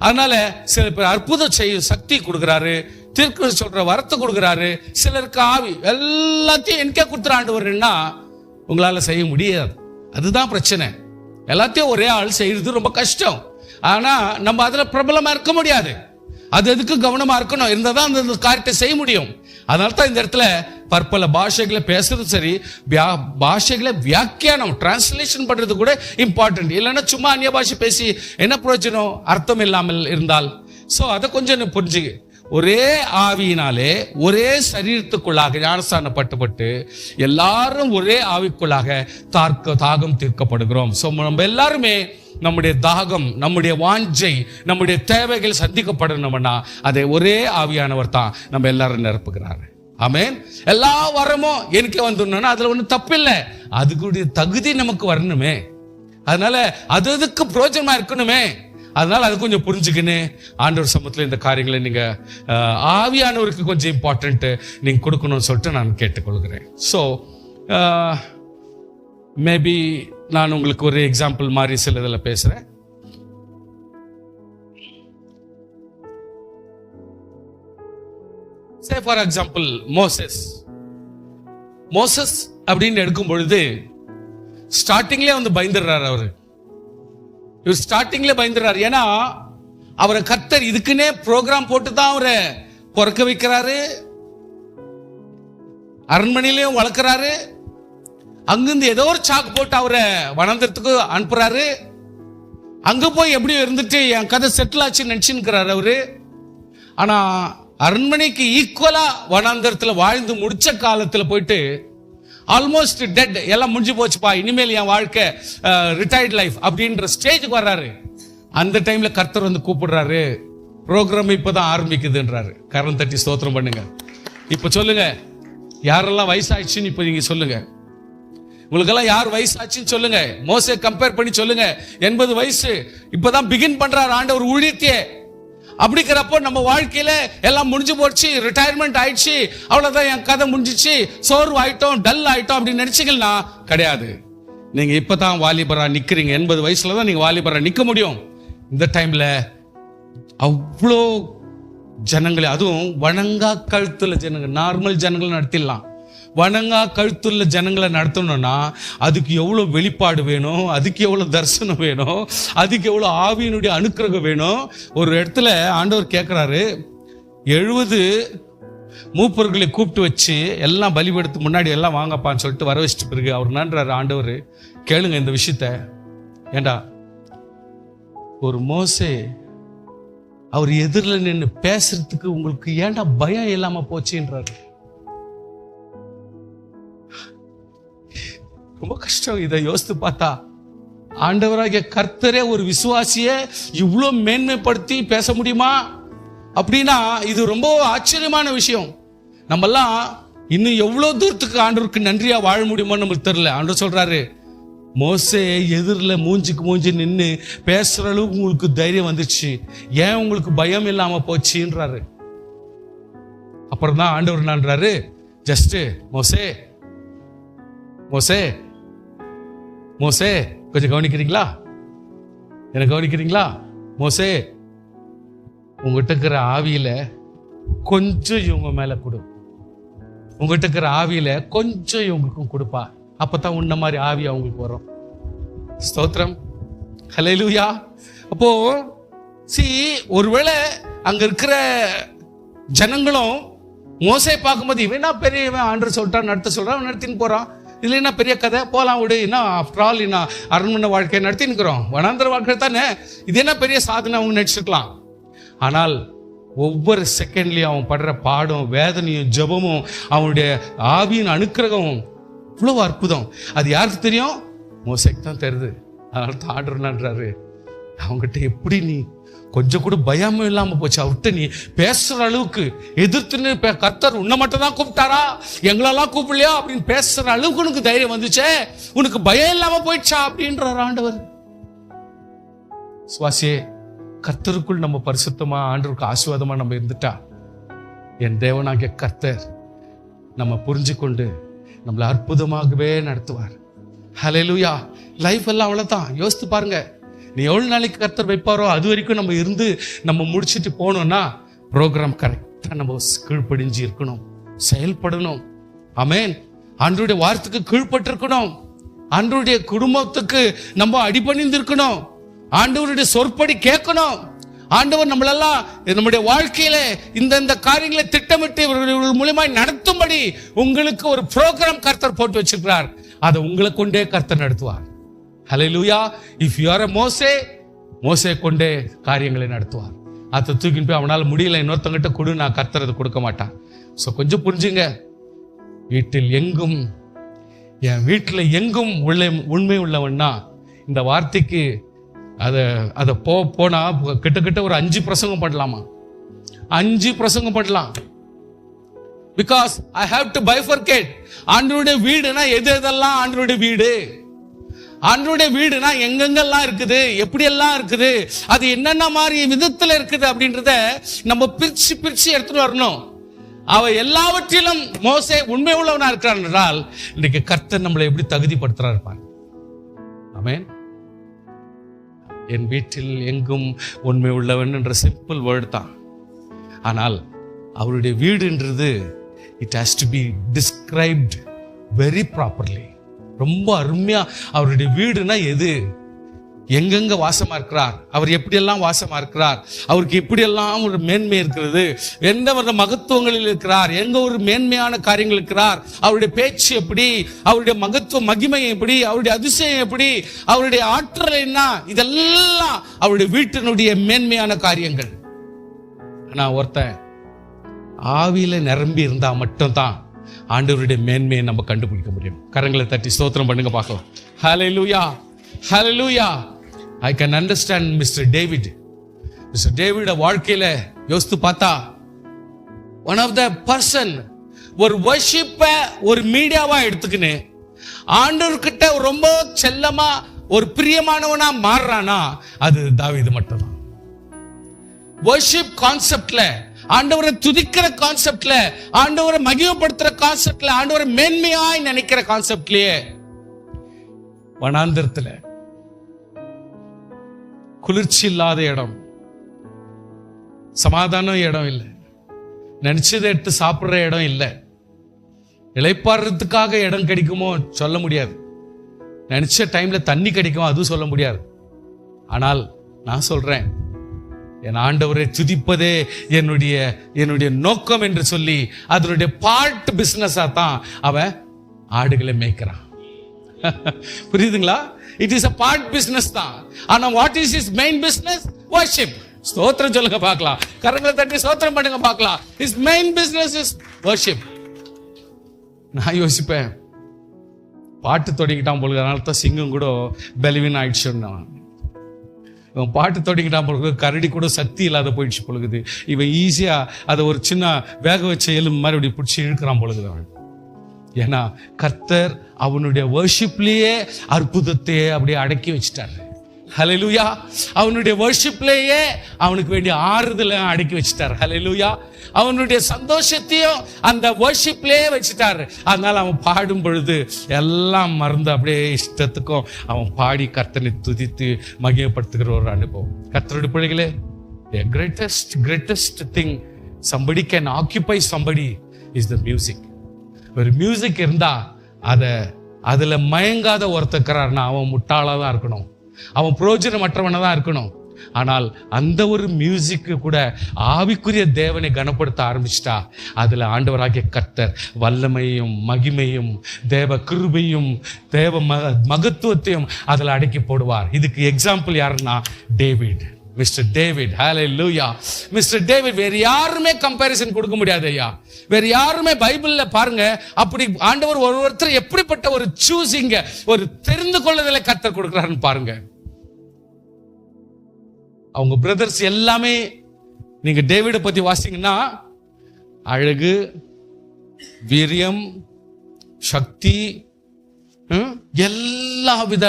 அதனால சில பேர் அற்புதம் செய்ய சக்தி கொடுக்கிறாரு, தீர்க்க சொல்ற வரத்தை கொடுக்கிறாரு, சிலருக்கு ஆவி, எல்லாத்தையும் எனக்கே கொடுத்துறாண்டுவர்னா உங்களால செய்ய முடியாது. அதுதான் பிரச்சனை. எல்லாத்தையும் ஒரே ஆள் செய்யறது ரொம்ப கஷ்டம். ஆனா நம்ம அதுல பிரபலமா இருக்க முடியாது. அது எதுக்கு கவனமா இருக்கணும், இருந்தால் தான் அந்த காரியத்தை செய்ய முடியும். அதனால தான் இந்த இடத்துல பற்பல பாஷைகளை பேசுறது சரி, பாஷைகளை வியாக்கியானம் டிரான்ஸ்லேஷன் பண்றது கூட இம்பார்ட்டன்ட். இல்லைன்னா சும்மா அந்நிய பாஷை பேசி என்ன பிரயோஜனம், அர்த்தம் இல்லாமல் இருந்தால். ஸோ அதை கொஞ்சம் புரிஞ்சுக்க. ஒரே ஆவியினாலே ஒரே சரீரத்துக்குள்ளாக ஞானஸ்தானப்பட்டு எல்லாரும் ஒரே ஆவிக்குள்ளாக தாகம் தீர்க்கப்படுகிறோம். ஸோ நம்ம எல்லாருமே நம்முடைய தாகம், நம்முடைய வாஞ்சை, நம்முடைய தேவைகள் சந்திக்கப்படணும்னா அதை ஒரே ஆவியானவர் தான் நம்ம எல்லாரும் நிரப்புகிறாரு. ஆமென். எல்லா வரமும் எனக்கு வந்துடணும்னா அதுல ஒன்றும் தப்பில்லை, அதுக்குடைய தகுதி நமக்கு வரணுமே. அதனால அதுக்கு பிரயோஜனமா இருக்கணுமே. அதனால அது கொஞ்சம் புரிஞ்சுக்கின்னு ஆண்டவர் சமூகத்தில் இந்த காரியங்களை நீங்க ஆவியானவருக்கு கொஞ்சம் இம்பார்ட்டன்ட் நீங்க கொடுக்கணும்னு சொல்லிட்டு நான் கேட்டுக்கொள்கிறேன். ஸோ மேபி நான் உங்களுக்கு ஒரு எக்ஸாம்பிள் மாதிரி சில இதில் பேசுறேன். சே ஃபார் எக்ஸாம்பிள் மோசஸ் அப்படின்னு எடுக்கும் பொழுது ஸ்டார்டிங்லேயே வந்து பயந்துடுறாரு. இவர் ஸ்டார்டிங்ல பயந்துடுறாரு. ஏன்னா அவரை கர்த்தர் இதுக்குன்னே ப்ரோக்ராம் போட்டு தான் அவரை பிறக்க வைக்கிறாரு, அரண்மனையிலையும் வளர்க்கிறாரு, அங்கிருந்து ஏதோ ஒரு சாக்கு போட்டு அவரை வனாந்தரத்துக்கு அனுப்புறாரு. அங்க போய் எப்படியும் இருந்துட்டு என் கதை செட்டில் ஆச்சுன்னு நினைச்சுக்கிறாரு அவரு. ஆனா அரண்மனைக்கு ஈக்குவலா வனாந்தரத்துல வாழ்ந்து முடிச்ச காலத்துல போயிட்டு ஆல்மோஸ்ட் டெட், எல்லாம் முடிஞ்சு போச்சுப்பா, இனிமேல் என் வாழ்க்கை ரிட்டையர்ட் லைஃப் அப்படின்ற ஸ்டேஜுக்கு வர்றாரு. அந்த டைம்ல கர்த்தர் வந்து கூப்பிடுறாரு, ப்ரோக்ராம் இப்பதான் ஆரம்பிக்குதுன்றாரு. கரம் தட்டி ஸ்தோத்திரம் பண்ணுங்க. இப்ப சொல்லுங்க, யாரெல்லாம் வயசாயிடுச்சுன்னு இப்ப நீங்க சொல்லுங்க. உங்களுக்கெல்லாம் யார் வயசாச்சுன்னு சொல்லுங்க. மோசே கம்பேர் பண்ணி சொல்லுங்க. 80 வயசு இப்பதான் பிகின் பண்றாரு ஆண்டவர் ஊழியத்தையே. அப்படிங்கிறப்போ நம்ம வாழ்க்கையில எல்லாம் முடிஞ்சு போச்சு, ரிட்டையர்மெண்ட் ஆயிடுச்சு, அவ்வளவுதான் என் கதை முடிஞ்சிச்சு, சோர்வு ஆயிட்டோம், டல் ஆயிட்டோம் அப்படின்னு நினைச்சீங்கன்னா கிடையாது. நீங்க இப்பதான் வாலிபரா நிக்கிறீங்க. 80 வயசுல தான் நீங்க வாலிபரா நிக்க முடியும். இந்த டைம்ல அவ்வளோ ஜனங்களை, அதுவும் வணங்கா கழுத்துல ஜனங்கள், நார்மல் ஜனங்களை நடத்திடலாம். வணங்கா கழுத்துள்ள ஜனங்களை நடத்தணும்னா அதுக்கு எவ்வளோ வெளிப்பாடு வேணும், அதுக்கு எவ்வளோ தரிசனம் வேணும், அதுக்கு எவ்வளோ ஆவியினுடைய அனுக்கிரகம் வேணும். ஒரு இடத்துல ஆண்டவர் கேட்குறாரு, 70 மூப்பர்களை கூப்பிட்டு வச்சு எல்லாம் பலிபடுத்து முன்னாடி எல்லாம் வாங்கப்பான்னு சொல்லிட்டு வர வச்சுட்டு பிறகு அவர் நன்றாரு ஆண்டவர், கேளுங்க இந்த விஷயத்த. ஏண்டா ஒரு மோசே அவர் எதிரில் நின்று பேசுறதுக்கு உங்களுக்கு ஏண்டா பயம் இல்லாம போச்சுன்றாரு. ரொம்ப கஷ்டம். இதை யோசித்து பார்த்தா ஆண்டவராகிய கர்த்தரே ஒரு விசுவாசியை இவ்வளோ மேன்மைப்படுத்தி பேச முடியுமா அப்படின்னா இது ரொம்ப ஆச்சரியமான விஷயம். நம்மெல்லாம் இன்னும் எவ்வளோ தூரத்துக்கு ஆண்டவருக்கு நன்றியா வாழ முடியுமோன்னு நமக்கு தெரியல. ஆண்டவர் சொல்றாரு, மோசே எதிரில் மூஞ்சிக்கு மூஞ்சி நின்று பேசுற அளவுக்கு உங்களுக்கு தைரியம் வந்துச்சு, ஏன் உங்களுக்கு பயம் இல்லாம போச்சுன்றாரு. அப்புறம் தான் ஆண்டவர் என்னன்றாரு, ஜஸ்ட் மோசே மோசே மோசே கொஞ்சம் கவனிக்கிறீங்களா, எனக்கு கவனிக்கிறீங்களா? மோசே உங்ககிட்ட இருக்கிற ஆவியில கொஞ்சம் இவங்க மேல கொடு, உங்ககிட்ட இருக்கிற ஆவியில கொஞ்சம் இவங்களுக்கும் கொடுப்பா, அப்பதான் உன்ன மாதிரி ஆவி அவங்களுக்கு வரும். ஸ்தோத்திரம், ஹல்லேலூயா. அப்போ ஒருவேளை அங்க இருக்கிற ஜனங்களும் மோசே பார்க்கும்போது இவன் என்ன பெரிய ஆண்டவர் சொல்லிட்டான் நடத்த சொல்றான், நடத்தின்னு போறான், இதுல என்ன பெரிய கதை, போலாம் விடு, என்ன ஆஃப்டர் ஆல் என்ன அரண்மனை வாழ்க்கையை நடத்தினுக்கிறோம், வனாந்தர வாழ்க்கை தானே, இது என்ன பெரிய சாதனை அவங்க நினைச்சிருக்கலாம். ஆனால் ஒவ்வொரு செகண்ட்லயும் அவன் படுற பாடும், வேதனையும், ஜபமும், அவனுடைய ஆவியின் அனுக்கிரகமும் இவ்வளவு அற்புதம். அது யாருக்கு தெரியும்? மோசேக்கு தான் தெரியுது. அதனால தான் ஆண்டவர்ன்றாரு, அவங்ககிட்ட எப்படி நீ கொஞ்சம் கூட பயமும் இல்லாம போச்சு, அவர்கிட்ட நீ பேசுற அளவுக்கு எதிர்த்துன்னு கர்த்தர் உன்னை மட்டும் தான் கூப்பிட்டாரா, எங்களெல்லாம் கூப்பிடலையா அப்படின்னு பேசுற அளவுக்கு உனக்கு தைரியம் வந்துச்சே, உனக்கு பயம் இல்லாம போயிடுச்சா அப்படின்றார் ஆண்டவர். சுவாசியே, கர்த்தருக்குள் நம்ம பரிசுத்தமா ஆண்டவருக்கு ஆசீர்வாதமா நம்ம இருந்துட்டா என் தேவனாகிய கர்த்தர் நம்ம புரிஞ்சு கொண்டு நம்மளை அற்புதமாகவே நடத்துவார். ஹல்லேலூயா. லைஃப் எல்லாம் அவ்வளவுதான். யோசித்து பாருங்க, நீ எவ்வளவு நாளைக்கு கர்த்தர் வைப்பாரோ அது வரைக்கும் நம்ம இருந்து நம்ம முடிச்சுட்டு போனோம்னா ப்ரோக்ராம் கரெக்டா நம்ம கீழ்ப்படிஞ்சு இருக்கணும், செயல்படணும். ஆமென். ஆண்டவருடைய வார்த்தைக்கு கீழ்பட்டு இருக்கணும், ஆண்டவருடைய குடும்பத்துக்கு நம்ம அடிபணிந்து இருக்கணும், ஆண்டவருடைய சொற்படி கேட்கணும், ஆண்டவர் நம்மளெல்லாம் நம்முடைய வாழ்க்கையில இந்த காரியங்களை திட்டமிட்டு இவர்கள் மூலமாய் நடத்தும்படி உங்களுக்கு ஒரு ப்ரோக்ராம் கர்த்தர் போட்டு வச்சிருக்கிறார். அதை உங்களை கொண்டே கர்த்தர் நடத்துவார். ஹல்லேலூயா. இஃப் யூ ஆர் மோசே கொண்டே காரியங்களை நடத்துவார். அதை தூக்கின்னு போய் அவனால் முடியல இன்னொருத்தங்கிட்ட கொடு, நான் கர்த்தர் அதை கொடுக்க மாட்டான். ஸோ கொஞ்சம் புரிஞ்சுங்க. என் வீட்டில் எங்கும் உண்மை உள்ளவன்னா இந்த வார்த்தைக்கு அதை போனா கிட்டத்தட்ட ஒரு 5 பிரசங்கம் பண்ணலாமா? 5 பிரசங்கம் பண்ணலாம். Because I have to bifurcate. ஆண்டவருடைய வீடுனா எதெல்லாம் ஆண்டவருடைய வீடு, ஆண்டவருடைய வீடுனா எங்கெங்கெல்லாம் இருக்குது, எப்படி எல்லாம் இருக்குது, அது என்னென்ன மாதிரி விதத்துல இருக்குது அப்படின்றத நம்ம பிரிச்சு எடுத்துட்டு வரணும். அவ எல்லாவற்றிலும் மோசே உண்மை உள்ளவனா இருக்கிறான் என்றால் இன்னைக்கு கர்த்தர் நம்மளை எப்படி தகுதிப்படுத்துறாரு பாருங்க. ஆமென். என் வீட்டில் எங்கும் உண்மை உள்ளவன் என்ற சிம்பிள் வேர்டு தான். ஆனால் அவருடைய வீடுன்றது it has to be described very properly. ரொம்ப அருமையா அவருடைய வீடுனா எது, எங்கெங்க வாசமா இருக்கிறார், அவர் எப்படியெல்லாம் வாசமா இருக்கிறார், அவருக்கு எப்படியெல்லாம் ஒரு மேன்மை இருக்கிறது, எந்த ஒரு மகத்துவங்களில் இருக்கிறார், எங்க ஒரு மேன்மையான காரியங்கள் இருக்கிறார், அவருடைய பேச்சு எப்படி, அவருடைய மகத்துவ மகிமை எப்படி, அவருடைய அதிசயம் எப்படி, அவருடைய ஆற்றல் என்ன, இதெல்லாம் அவருடைய வீட்டினுடைய மேன்மையான காரியங்கள். ஆனா ஒருத்தன் ஆவியில நிரம்பி இருந்தா மட்டும்தான் ஆண்டவருடைய மேன்மையை நம்ம கண்டுபிடிக்க முடியும். கரங்களை தட்டி ஸ்தோத்திரம் பண்ணுங்க பார்க்கலாம். ஹல்லேலூயா, ஹல்லேலூயா. I can understand Mr. David. Mr. David வாழ்க்கையில யோசித்து பார்த்தா one of the person ஒரு worship ஒரு மீடியாவா எடுத்துக்கின்னு ஆண்டவர்கிட்ட ரொம்ப செல்லமா ஒரு பிரியமானவனா மாறுறானா அது தாவீது மட்டும்தான். worship கான்செப்ட்ல, ஆண்டவரை துதிக்கிற கான்செப்ட்ல, ஆண்டவரை மகிமைப்படுத்துற கான்செப்ட்ல, ஆண்டவரை மேன்மையாய் நினைக்கிற கான்செப்ட்லயே வனாந்தரத்துல குளிர்ச்சி இல்லாத இடம், சமாதான இடம் இல்லை, நினைச்சதை எடுத்து சாப்பிடுற இடம் இல்லை, இளைப்பாடுறதுக்காக இடம் கிடைக்குமோ சொல்ல முடியாது, நினைச்ச டைம்ல தண்ணி கிடைக்குமோ அதுவும் சொல்ல முடியாது. ஆனால் நான் சொல்றேன், என் ஆண்டவரை துதிப்பதே என்னுடைய நோக்கம் என்று சொல்லி அதனுடைய பார்ட் பிசினஸா தான் அவன் ஆடுகளை மேய்க்கிறான். புரியுதுங்களா? It is a part business தான். ஆனா what is his main business? worship. ஸ்தோத்திரம் சொல்லுங்க பார்க்கலாம். கரங்களை தட்டி ஸ்தோத்திரம் பண்ணுங்க பார்க்கலாம். his main business is worship. நான் யோசிப்பேன், பாட்டு தொடங்கிட்டான் போல, அதனால தான் சிங்கம் கூட பலவீனம் ஆயிடுச்சுன்னா, இவன் பாட்டு தொடங்கிட்டான் பொழுது கரடி கூட சக்தி இல்லாத போயிடுச்சு பொழுது, இவன் ஈஸியா அதை ஒரு சின்ன வேக வச்ச எலும்பு மாதிரி அப்படி பிடிச்சி இழுக்கிறான் பொழுது அவன். ஏன்னா கர்த்தர் அவனுடைய வர்ஷிப்லயே அற்புதத்தையே அப்படியே அடக்கி வச்சுட்டாரு. ஹல்லேலூயா. அவனுடைய வர்ஷிப்லயே அவனுக்கு வேண்டிய ஆறுதலை அடக்கி வச்சுட்டாரு. ஹல்லேலூயா. அவனுடைய சந்தோஷத்தையும் அந்த வர்ஷிப்லயே வச்சுட்டாரு. அதனால அவன் பாடும் பொழுது எல்லாம் மறந்து அப்படியே இஷ்டத்துக்கும் அவன் பாடி கர்த்தனை துதித்து மகிமைப்படுத்துகிற ஒரு அனுபவம். கர்த்தருடைய பிள்ளைகளே, greatest thing somebody can occupy somebody is the music. ஒரு மியூசிக் இருந்தா அதுல மயங்காத ஒருத்தக்கிறார்னா அவன் முட்டாளா தான் இருக்கணும், அவன் பிரயோஜனமற்றவனா தான் இருக்கணும். ஆனால் அந்த ஒரு மியூசிக்கு கூட ஆவிக்குரிய தேவனை கனப்படுத்த ஆரம்பிச்சிட்டா அதுல ஆண்டவராகிய கர்த்தர் வல்லமையும் மகிமையும் தேவ கிருபையும் தேவ மகத்துவத்தையும் அதுல அடக்கி போடுவார். இதுக்கு எக்ஸாம்பிள் யாருன்னா டேவிட், மிஸ்டர் டேவிட். ஹல்லேலூயா. மிஸ்டர் டேவிட் வேற யாருமே கம்பேரிசன் கொடுக்க முடியாது ஐயா. வேற யாருமே பைபிள்ல பாருங்க அப்படி ஆண்டவர் ஒருத்தர் எப்படிப்பட்ட ஒரு சூசிங்க, ஒரு தெரிந்து கொள்ளுதலை கர்த்தர் கொடுக்கிறாருன்னு பாருங்க. அவங்க பிரதர்ஸ் எல்லாமே நீங்க டேவிட பத்தி வாசிங்கன்னா அழகு, வீரியம், சக்தி, எல்லா வித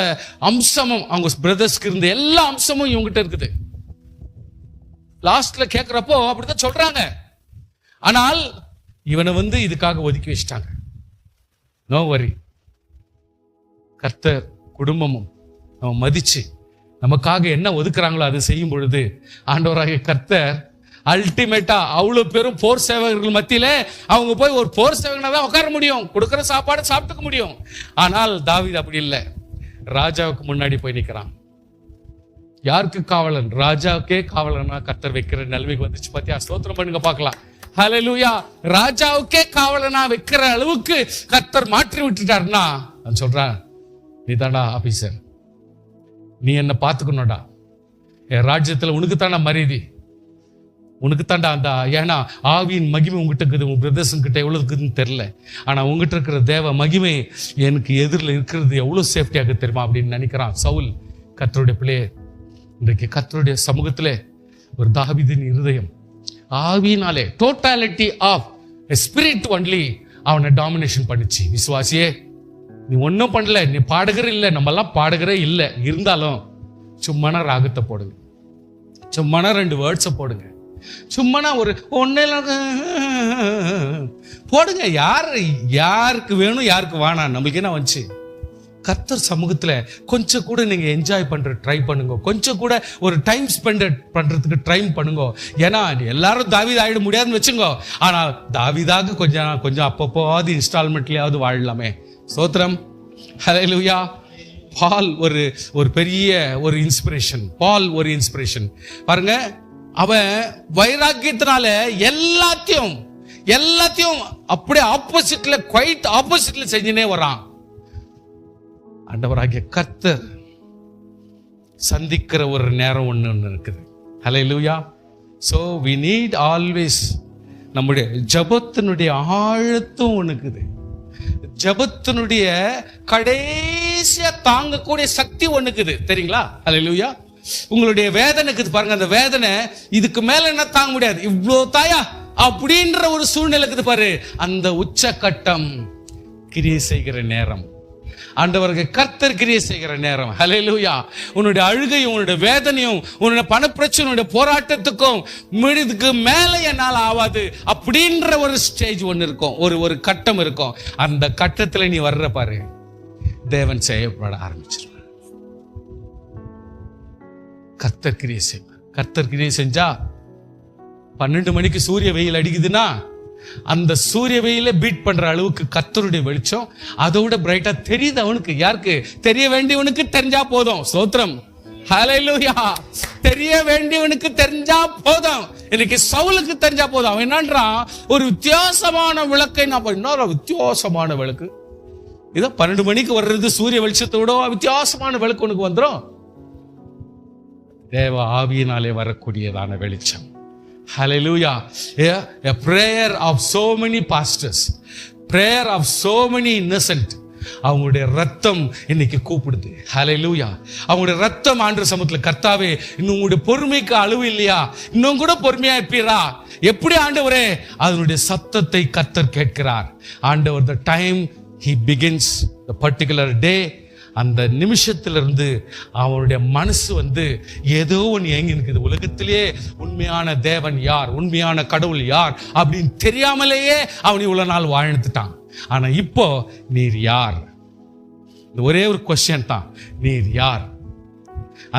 அம்சமும் அவங்க பிரதர்ஸ்க்கு இருந்த எல்லா அம்சமும் இவங்கிட்ட இருக்குது. லாஸ்ட்ல கேட்கிறப்போ அப்படித்தான் சொல்றாங்க. ஆனால் இவனை இதுக்காக ஒதுக்கி வச்சிட்டாங்க. நோ வரி. கர்த்தர் குடும்பமும் நம்ம மதிச்சு நமக்காக என்ன ஒதுக்குறாங்களோ அதை செய்யும் பொழுது ஆண்டவராகிய கர்த்தர் அல்டிமேட்டா அவ்வளவு பெரும் போர் சேவகர்கள் மத்தியில அவங்க போய் ஒரு போர் சேவகனா தான் உட்கார முடியும், கொடுக்கிற சாப்பாடு சாப்பிட்டுக்க முடியும். ஆனால் தாவீது அப்படி இல்லை. ராஜாவுக்கு முன்னாடி போய் நிற்கிறான். யாருக்கு காவலன்? ராஜாவுக்கே காவலனா கர்த்தர் வைக்கிற நிலைமைக்கு வந்துச்சு. பாத்தியா? ஸ்தோத்திரம் பண்ணுங்க பார்க்கலாம். ஹல்லேலூயா. ராஜாவுக்கே காவலனா வைக்கிற அளவுக்கு கர்த்தர் மாற்றி விட்டுட்டாருன்னா நான் சொல்றேன், நீ தாண்டா ஆபீசர், நீ என்ன பார்த்துக்கணும்டா. என் ராஜ்யத்துல உனக்கு தாண்டா மரியாதை, உனக்கு தாண்டா அந்த, ஏன்னா ஆவியின் மகிமை உங்ககிட்ட இருக்குது, உங்க பிரதர்சன் கிட்ட எவ்வளவு இருக்குதுன்னு தெரியல. ஆனா உங்ககிட்ட இருக்கிற தேவ மகிமை எனக்கு எதிரில் இருக்கிறது எவ்வளவு சேஃப்டியாக தெரியுமா அப்படின்னு நினைக்கிறான் சவுல். கர்த்தருடைய பிள்ளையே, இன்றைக்கு கர்த்தருடைய சமூகத்திலே ஒரு தாவீதின் இருதயம் ஆவியினாலே, டோட்டாலிட்டி ஆஃப் ஸ்பிரிட் ஒன்லி அவனை டாமினேஷன் பண்ணிச்சு. விசுவாசியே, நீ ஒன்னும் பண்ணல, நீ பாடகர் இல்லை, நம்ம எல்லாம் பாடகரே இல்லை, இருந்தாலும் சும்மானா ராகத்தை போடுங்க, சும்மானா 2 வேர்ட்ஸை போடுங்க, சும்மானா ஒரு ஒன்னெல்லாம் போடுங்க. யாருக்கு வேணும் யாருக்கு வேணாம், நம்மளுக்கு என்ன வந்துச்சு? கர்த்தர் சமூகத்துல கொஞ்சம் கூட நீங்க என்ஜாய் பண்ற ட்ரை பண்ணுங்க, கொஞ்சம் கூட ஒரு டைம் ஸ்பெண்ட் பண்றதுக்கு ட்ரை பண்ணுங்க. ஏன்னா எல்லாரும் தாவீது ஆயிட முடியாதுன்னு வச்சுங்க, ஆனா தாவீதாக கொஞ்சம் அப்பப்போது இன்ஸ்டால்மெண்ட்லயாவது வாழலாமே. ஸ்தோத்திரம். ஹல்லேலூயா. பால் ஒரு பெரிய ஒரு இன்ஸ்பிரேஷன். பால் ஒரு இன்ஸ்பிரேஷன் பாருங்க. அவன் வைராக்கியத்தினால எல்லாத்தையும் அப்படியே ஆப்போசிட்ல, குவைட் ஆப்போசிட்ல செஞ்சுனே வரான். ஆண்டவராகிய கர்த்தர் சந்திக்கிற ஒரு நேரம் ஒன்று இருக்குது. Hallelujah. So we need always, நம்முடைய ஜபத்தினுடைய ஆழத்தும் ஒண்ணுக்குது, ஜபத்தினுடைய கடைசியா தாங்கக்கூடிய சக்தி ஒண்ணுக்குது, தெரியுங்களா? ஹல்லேலூயா. உங்களுடைய வேதனைக்கு பாருங்க, அந்த வேதனை இதுக்கு மேல என்ன தாங்க முடியாது, இவ்வளோ தாயா அப்படின்ற ஒரு சூழ்நிலைக்கு பாரு. அந்த உச்சக்கட்டம் கிரியை செய்கிற நேரம், ஆண்டவருக்கு கர்த்தர் கிரியை செய்கிற நேரம். ஹல்லேலூயா. உன்னுடைய அழுகையும் உன்னுடைய வேதனையும் உன்னுடைய பணப்பிரச்சனையுடைய போராட்டத்துக்கும் இதுக்கு மேல என்னால் ஆகாது அப்படின்ற ஒரு ஸ்டேஜ் ஒன்று இருக்கும், ஒரு கட்டம் இருக்கும். அந்த கட்டத்துல நீ வர்ற பாரு, தேவன் செய்யப்பட ஆரம்பிச்சிருவார். கர்த்தர் கிரியை செய்வார். கர்த்தர் கிரியை செஞ்சா 12 மணிக்கு சூரிய வெயில் அடிக்குதுன்னா அந்த சூரிய வெயில பீட் பண்ற அளவுக்கு கர்த்தருடைய வெளிச்சம் அதோட பிரைட்டா தெரியுது அவனுக்கு. யாருக்கு? தெரிய வேண்டியவனுக்கு தெரிஞ்சா போதும். ஸ்தோத்திரம். ஹல்லேலூயா. தெரிய வேண்டியவனுக்கு தெரிஞ்சா போதும். இன்னைக்கு சவுலுக்கு தெரிஞ்சா போதும். அவன் என்னன்றான், ஒரு வித்தியாசமான விளக்கை நான், இன்னொரு வித்தியாசமான விளக்கு, இதோ 12 மணிக்கு வர்றது சூரிய வெளிச்சத்தோட வித்தியாசமான விளக்கு உனக்கு வந்துடும். தேவ ஆவியினாலே வரக்கூடியதான வெளிச்சம். Hallelujah. A prayer of so many pastors, prayer of so many innocent, அவங்களுடைய ரத்தம் இன்னைக்கு கூப்பிடுது. ஹல்லேலூயா. அவங்களுடைய ரத்தம் ஆண்டவர் சமூகத்துல, கர்த்தாவே இன்னும் உங்களுடைய பொறுமைக்கு அளவு இல்லையா, இன்னும் கூட பொறுமையா இருப்பீரா? எப்படி ஆண்டவரே? அதனுடைய சத்தத்தை கர்த்தர் கேட்கிறார். ஆண்டவர், the time he begins the particular day, அந்த நிமிஷத்திலிருந்து அவனுடைய மனசு ஏதோ ஒன்று ஏங்கி இருக்குது. உலகத்திலேயே உண்மையான தேவன் யார், உண்மையான கடவுள் யார் அப்படின்னு தெரியாமலேயே அவன் இவ்வளவு நாள் வாழ்ந்துட்டான். ஆனா இப்போ நீர் யார்? இந்த ஒரே ஒரு கொஸ்டின் தான், நீர் யார்?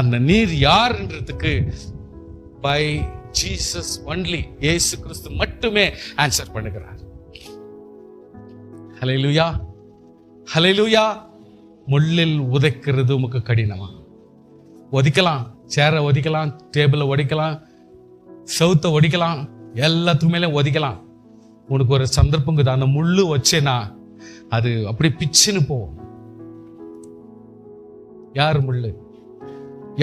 அந்த நீர் யார்ன்றதுக்கு பை ஜீசஸ் ஒன்லி, இயேசு கிறிஸ்து மட்டுமே ஆன்சர் பண்ணுகிறார். ஹல்லேலூயா. ஹல்லேலூயா. முள்ளில் உதைக்கிறது உமக்கு கடினமா? ஒதிக்கலாம், சேரை ஒதிக்கலாம், டேபிளை ஒடிக்கலாம், செவுத்தை ஒடிக்கலாம், எல்லாத்துக்கு மேலே ஒதிக்கலாம். உனக்கு ஒரு சந்தர்ப்பம், அந்த முள்ளு வச்சேனா அது அப்படி பிச்சுன்னு போகும். யார் முள்ளு?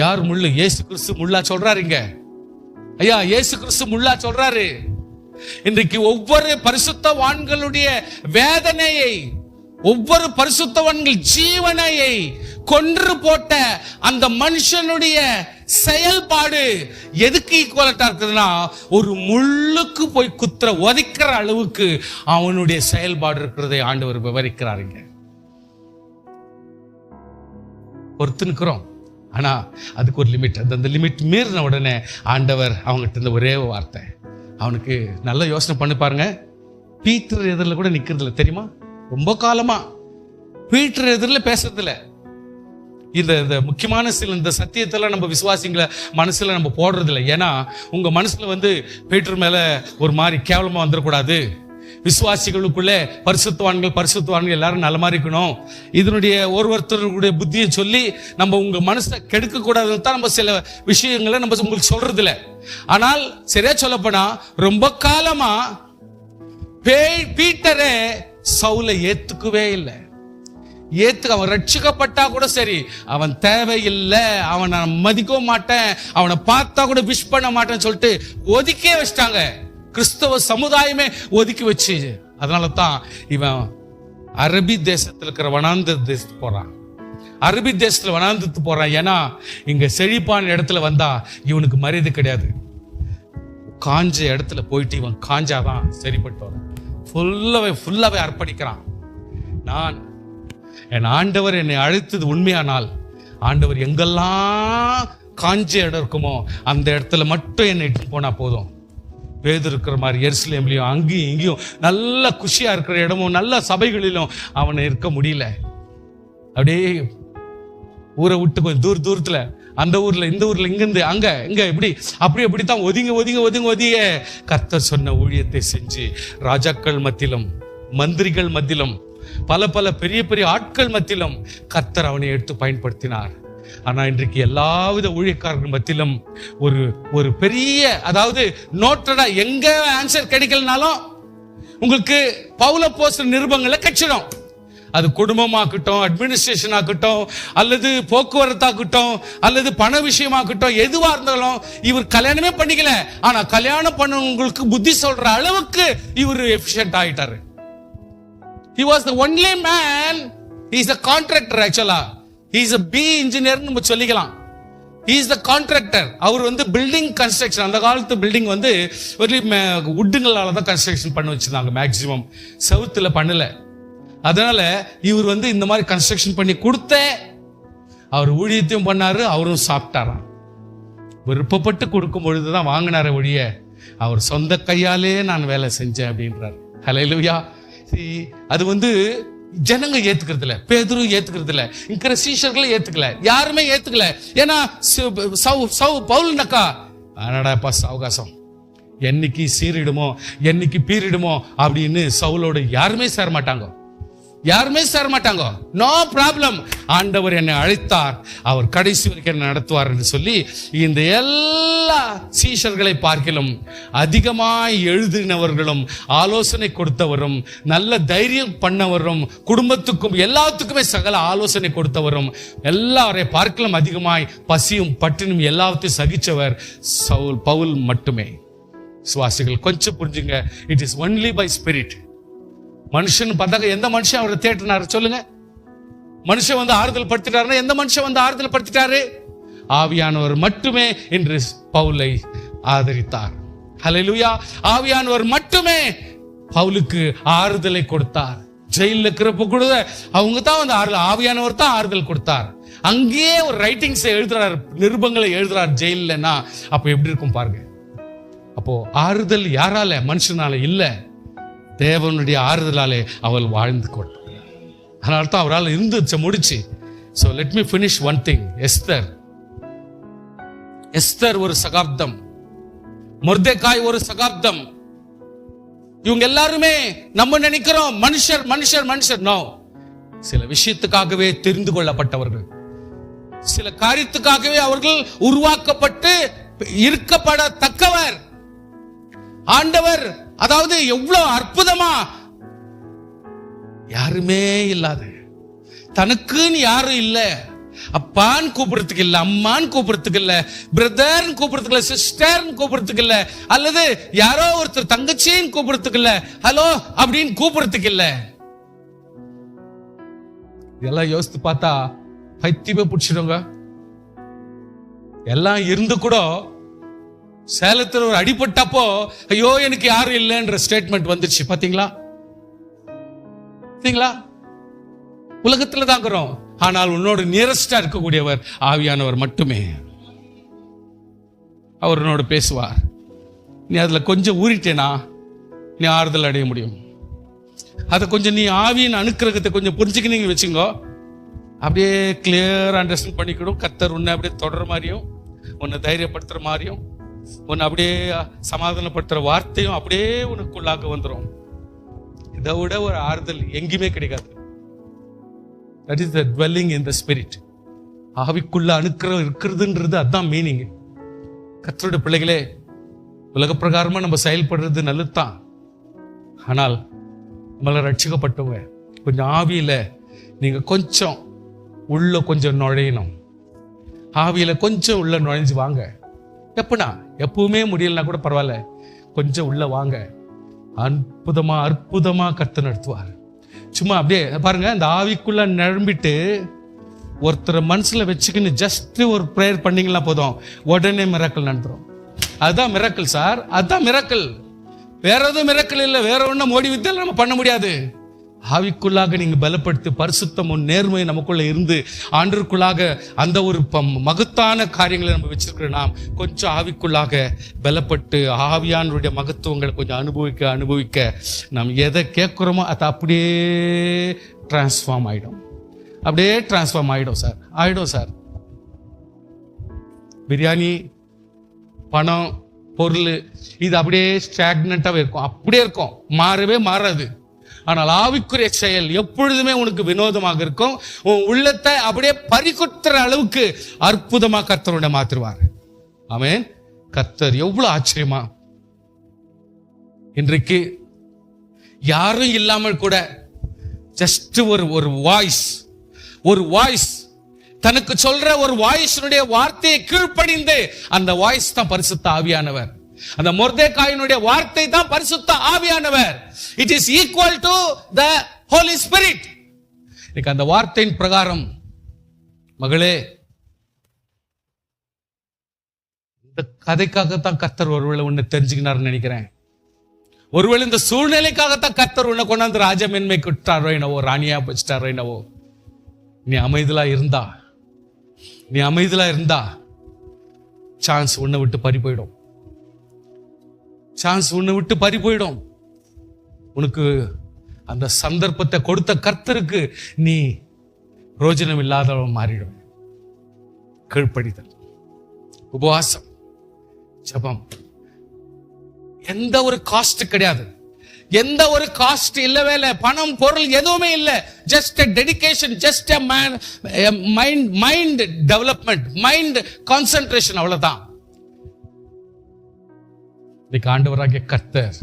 யார் முள்ளு? இயேசு கிறிஸ்து முள்ளா சொல்றாருங்க. ஐயா, இயேசு கிறிஸ்து முள்ளா சொல்றாரு. இன்றைக்கு ஒவ்வொரு பரிசுத்தவான்களுடைய வேதனையை, ஒவ்வொரு பரிசுத்தவான்கள் ஜீவனையை கொன்று போட்ட அந்த மனுஷனுடைய செயல்பாடு எதுக்கு ஈக்குவலட்டா இருக்குதுன்னா, ஒரு முள்ளுக்கு போய் குத்துற உதைக்கிற அளவுக்கு அவனுடைய செயல்பாடு இருக்கிறதை ஆண்டவர் விவரிக்கிறாருங்க. பொறுத்துனுக்கிறோம், ஆனா அதுக்கு ஒரு லிமிட். அந்த லிமிட் மீறின உடனே ஆண்டவர் அவங்ககிட்ட இருந்த ஒரே வார்த்தை, அவனுக்கு நல்ல யோசனை பண்ணி பாருங்க. பீட்டர் எதிரில் கூட நிக்கிறது இல்லை தெரியுமா? ரொம்ப காலமா பீட்டர் எதிரில் பேசுறதில்ல. இந்த முக்கியமான சில இந்த சத்தியத்தெல்லாம் நம்ம விசுவாசிங்களை மனசுல நம்ம போடுறது இல்லை. ஏன்னா உங்க மனசுல பீட்டர் மேல ஒரு மாதிரி கேவலமா வந்துடக்கூடாது, விசுவாசிகளுக்குள்ளே பரிசுத்தவான்கள் எல்லாரும் நலமா இருக்கணும். இதனுடைய ஒருத்தருடைய புத்தியை சொல்லி நம்ம உங்க மனசை கெடுக்க கூடாதுன்னு தான் நம்ம சில விஷயங்களை நம்ம உங்களுக்கு சொல்றது இல்லை. ஆனால் சரியா சொல்லப்போனா ரொம்ப காலமா பீட்டரே சவுலை ஏத்துக்கவே இல்லை. அவன் ரட்சிக்கப்பட்டா கூட சரி, அவன் தேவையில்லை, அவனை மதிக்கவும் மாட்டேன், அவனை பார்த்தா கூட விஷ் பண்ண மாட்டேன்னு சொல்லிட்டு ஒதுக்கே வச்சிட்டாங்க. கிறிஸ்தவ சமுதாயமே ஒதுக்கி வச்சு. அதனால தான் இவன் அரபி தேசத்தில் இருக்கிற வனாந்திர தேசத்துக்கு போறான். அரபி தேசத்துல வனாந்திரத்துக்கு போறான். ஏன்னா இங்க செழிப்பான இடத்துல வந்தா இவனுக்கு மரியாதை கிடையாது. காஞ்ச இடத்துல போயிட்டு இவன் காஞ்சாதான் சரிப்பட்டு வரும். ஃபுல்லாவே அர்ப்பணிக்கிறான். நான் என் ஆண்டவர் என்னை அழைத்தது உண்மையானால், ஆண்டவர் எங்கெல்லாம் காஞ்ச இடம் இருக்குமோ அந்த இடத்துல மட்டும் என்னை இட்டு போனா போதும். பேதுரு இருக்கிற மாதிரி எருசலேம்லயும் அங்கேயும் இங்கேயும் நல்ல குஷியா இருக்கிற இடமும் நல்ல சபைகளிலும் அவனை இருக்க முடியல. அப்படியே ஊரை விட்டு கொஞ்சம் தூரத்துல அந்த ஊர்ல இந்த ஊர்ல இங்கிருந்து அங்க இங்க இப்படித்தான் ஒதுங்க கர்த்தர் சொன்ன ஊழியத்தை செஞ்சு ராஜாக்கள் மத்தியிலும் மந்திரிகள் மத்தியிலும் பல பெரிய பெரிய ஆட்கள் மத்தியிலும் கர்த்தர் அவனை எடுத்து பயன்படுத்தினார். ஆனா இன்றைக்கு எல்லாவித ஊழியக்காரர்கள் மத்தியிலும் ஒரு பெரிய, அதாவது நோட்டடா எங்க ஆன்சர் கிடைக்கலனாலும் உங்களுக்கு பவுல் அப்போஸ்தலர் நிருபங்களை கட்சிடும். அது குடும்பமாகட்டும், அட்மினிஸ்ட்ரேஷன் ஆகட்டும், அல்லது போக்குவரத்தாகட்டும், அல்லது பண விஷயமாகட்டும், எதுவா இருந்தாலும் இவர் கல்யாணமே பண்ணிக்கல, ஆனா கல்யாணம் பண்ணவங்களுக்கு புத்தி சொல்ற அளவுக்கு இவர் எஃபிஷியன்ட் ஆயிட்டாரு. He was the only man. He is a contractor actually. He is a B engineer நம்ம சொல்லிக்கலாம். He is the contractor. அவர் பில்டிங் கன்ஸ்ட்ரக்ஷன், அந்த காலத்து பில்டிங் உட்டுங்களால தான் கன்ஸ்ட்ரக்ஷன் பண்ண வச்சிருந்தாங்க. மேக்சிமம் சவுத்துல பண்ணல. அதனால இவர் இந்த மாதிரி கன்ஸ்ட்ரக்ஷன் பண்ணி கொடுத்த அவர் ஊழியத்தையும் பண்ணாரு, அவரும் சாப்பிட்டாராம். விருப்பப்பட்டு கொடுக்கும் பொழுதுதான் வாங்கினார ஒழிய அவர் சொந்த கையாலே நான் வேலை செஞ்சேன் அப்படின்றார். ஹல்லேலூயா. அது ஜனங்க ஏத்துக்கிறது இல்ல, பேதுரு ஏத்துக்கிறது இல்ல, இருக்கிற சீஷர்களை ஏத்துக்கல, யாருமே ஏத்துக்கல. ஏன்னா பவுல்னாக்கா ஆனாடாப்பா அவகாசம், என்னைக்கு சீரிடுமோ என்னைக்கு பீரிடுமோ அப்படின்னு சவுலோட யாருமே சேர மாட்டாங்க. No problem. ஆண்டவர் என்னை அழைத்தார், அவர் கடைசி வரைக்கும் என்னை நடத்துவார் என்று சொல்லி இந்த எல்லா சீஷர்களை பார்க்கிலும் அதிகமாய் எழுதினவர்களும் ஆலோசனை கொடுத்தவரும் நல்ல தைரியம் பண்ணவரும் குடும்பத்துக்கும் எல்லாத்துக்குமே சகல ஆலோசனை கொடுத்தவரும் எல்லாரை பார்க்கிலும் அதிகமாய் பசியும் பட்டினும் எல்லாத்தையும் சகிச்சவர் பவுல் மட்டுமே. சுவாசிகள் கொஞ்சம் புரிஞ்சுங்க. It is only by spirit. மனுஷன் பார்த்தாங்க, எந்த மனுஷன் அவரை தேற்றினார் சொல்லுங்க? மனுஷன் ஆறுதல் படுத்திட்டாருன்னா எந்த மனுஷன் ஆறுதல் படுத்திட்டாரு? ஆவியானவர் மட்டுமே என்று பவுலை ஆதரித்தார். ஹல்லேலூயா. ஆவியானவர் மட்டுமே பவுலுக்கு ஆறுதலை கொடுத்தார். ஜெயில இருக்கிறப்ப கூட அவங்க தான் ஆவியானவர் தான் ஆறுதல் கொடுத்தார். அங்கேயே ஒரு ரைட்டிங்ஸ் எழுதுறார், நிருபங்களை எழுதுறார் ஜெயிலன்னா. அப்போ எப்படி இருக்கும் பாருங்க. அப்போ ஆறுதல் யாரால? மனுஷனால இல்ல, தேவனுடைய ஆறுதலாலே அவள் வாழ்ந்து கொண்டார். அதனால தான் அவரால் இருந்து முடிச்சு. So let me finish one thing. Esther ஒரு சகாப்தம், மொர்தெகாய் ஒரு சகாப்தம். இவங்க எல்லாருமே நம்ம நினைக்கிறோம் மனுஷர். நோ, சில விஷயத்துக்காகவே தெரிந்து கொள்ளப்பட்டவர்கள், சில காரியத்துக்காகவே அவர்கள் உருவாக்கப்பட்டு இருக்கப்படத்தக்கவர். ஆண்டவர் அதாவது எவ்வளவு அற்புதமா, யாருமே இல்லாத, தனக்குன்னு யாரும் இல்ல, அப்பான்னு கூப்பிடுறதுக்கு இல்ல, அம்மான்னு கூப்பிடுறதுக்கு இல்ல, பிரதர்ன்னு கூப்பிடுறதுக்கு இல்ல, சிஸ்டர்ன்னு கூப்பிடுறதுக்கு இல்ல, அல்லது யாரோ ஒருத்தர் தங்கச்சின்னு கூப்பிடுறதுக்கு இல்ல, ஹலோ அப்படின்னு கூப்பிடுறதுக்கு இல்ல. இதெல்லாம் யோசித்து பார்த்தா பைத்தியமே பிடிச்சிடுங்க. எல்லாம் இருந்து கூட சேலத்தில் ஒரு அடிபட்டப்போ ஐயோ எனக்கு யாரும் இல்லைன்ற ஸ்டேட்மெண்ட் வந்துச்சு. பாத்தீங்களா? உலகத்துல தாங்கிறோம், ஆனால் உன்னோட நியரஸ்டா இருக்கக்கூடியவர் ஆவியானவர் மட்டுமே. அவர் உன்னோட பேசுவார். நீ அதுல கொஞ்சம் ஊறிட்டேனா நீ ஆறுதல் அடைய முடியும். அதை கொஞ்சம் நீ ஆவியின் அனுக்கிரகத்தை கொஞ்சம் புரிஞ்சுக்கினீங்க வச்சுங்கோ, அப்படியே கிளியர் அண்டர்ஸ்டாண்ட் பண்ணிக்கணும். கர்த்தர் உன்னை அப்படியே தொடர மாதிரியும், உன்னை தைரியப்படுத்துற மாதிரியும், உன்னை அப்படியே சமாதானப்படுத்துற வார்த்தையும் அப்படியே உனக்குள்ளாக வந்துடும். இதை விட ஒரு ஆறுதல் எங்கேயுமே கிடைக்காது. That is the dwelling in the spirit. ஆவிக்குள்ள அணுக்கிற இருக்கிறதுன்றது அதுதான் மீனிங். கர்த்தருடைய பிள்ளைகளே, உலக பிரகாரமா நம்ம செயல்படுறது நல்லதுதான். ஆனால் நம்மள ரட்சிக்கப்பட்டவங்க கொஞ்சம் ஆவியில நீங்க கொஞ்சம் உள்ள கொஞ்சம் நுழையணும். ஆவியில கொஞ்சம் உள்ள நுழைஞ்சு வாங்க. எப்படின்னா, எப்பவுமே முடியலன்னா கூட பரவாயில்ல, கொஞ்சம் உள்ள வாங்க. அற்புதமா கர்த்தர் நடத்துவார். சும்மா அப்படியே பாருங்க, இந்த ஆவிக்குள்ள நிரம்பிட்டு ஒருத்தரை மனசுல வச்சுக்கின்னு ஜஸ்ட் ஒரு ப்ரேயர் பண்ணீங்களா போதும், உடனே மிராக்கிள் நடந்துரும். அதுதான் மிராக்கிள் சார், அதுதான் மிராக்கிள். வேற எதுவும் மிராக்கிள் இல்லை. வேற ஒன்றும் மோடி வித்தியால நம்ம பண்ண முடியாது. ஆவிக்குள்ளாக நீங்க பலப்படுத்தி பரிசுத்தமும் நேர்மை நமக்குள்ள இருந்து ஆண்டருக்குள்ளாக அந்த ஒரு மகத்தான காரியங்களை நம்ம வச்சிருக்கிறோம். நாம் கொஞ்சம் ஆவிக்குள்ளாக பலப்பட்டு ஆவியானுடைய மகத்துவங்களை கொஞ்சம் அனுபவிக்க நாம் எதை கேட்குறோமோ அது அப்படியே டிரான்ஸ்ஃபார்ம் ஆயிடும். அப்படியே டிரான்ஸ்ஃபார்ம் ஆயிடும் சார். பிரியாணி, பணம், பொருள் இது அப்படியே ஸ்டாக்னண்டாகவே இருக்கும், அப்படியே இருக்கும், மாறவே மாறாது. ஆனால் ஆவிக்குரிய செயல் எப்பொழுதுமே உனக்கு வினோதமாக இருக்கும். உன் உள்ளத்தை அப்படியே பறிகொடுத்துற அளவுக்கு அற்புதமா கர்த்தரோட மாத்திருவார். ஆமென். கர்த்தர் எவ்வளவு ஆச்சரியமா இன்றைக்கு யாரும் இல்லாமல் கூட ஜஸ்ட் ஒரு வாய்ஸ் தனக்கு சொல்ற ஒரு வாய்ஸினுடைய வார்த்தையை கீழ்ப்படிந்து, அந்த வாய்ஸ் தான் பரிசுத்த ஆவியானவர். அந்த மொர்தெகாயினுடைய வார்த்தை தான் பரிசுத்த ஆவியானவர். It is equal to the holy spirit. அந்த வார்த்தையின் பிரகாரம் மகளே, இந்த கதைக்காகத்தான் கர்த்தர் ஒருவேளை உன்னை தெரிஞ்சுக்கினார்னு நினைக்கிறேன். ஒருவேளை இந்த சூழ்நிலைக்காகத்தான் கர்த்தர் உன்னை கொண்டாந்து ராஜமேன்மை விட்டாரோ என்னவோ, ராணியா வச்சிட்டாரோ என்னவோ. நீ அமைதியா இருந்தா சான்ஸ் உன்னை விட்டு பறி போயிடும். உனக்கு அந்த சந்தர்ப்பத்தை கொடுத்த கர்த்தருக்கு நீ பிரயோஜனம் இல்லாதவன் மாறிடும். கீழ்ப்படிதல், உபவாசம், ஜெபம், எந்த ஒரு காஸ்ட் கிடையாது. எந்த ஒரு காஸ்ட் இல்லவே இல்லை. பணம், பொருள் எதுவுமே இல்லை. Just dedication, just mind development, mind concentration, அவ்வளவுதான். இன்னைக்கு ஆண்டவராகிய கர்த்தர்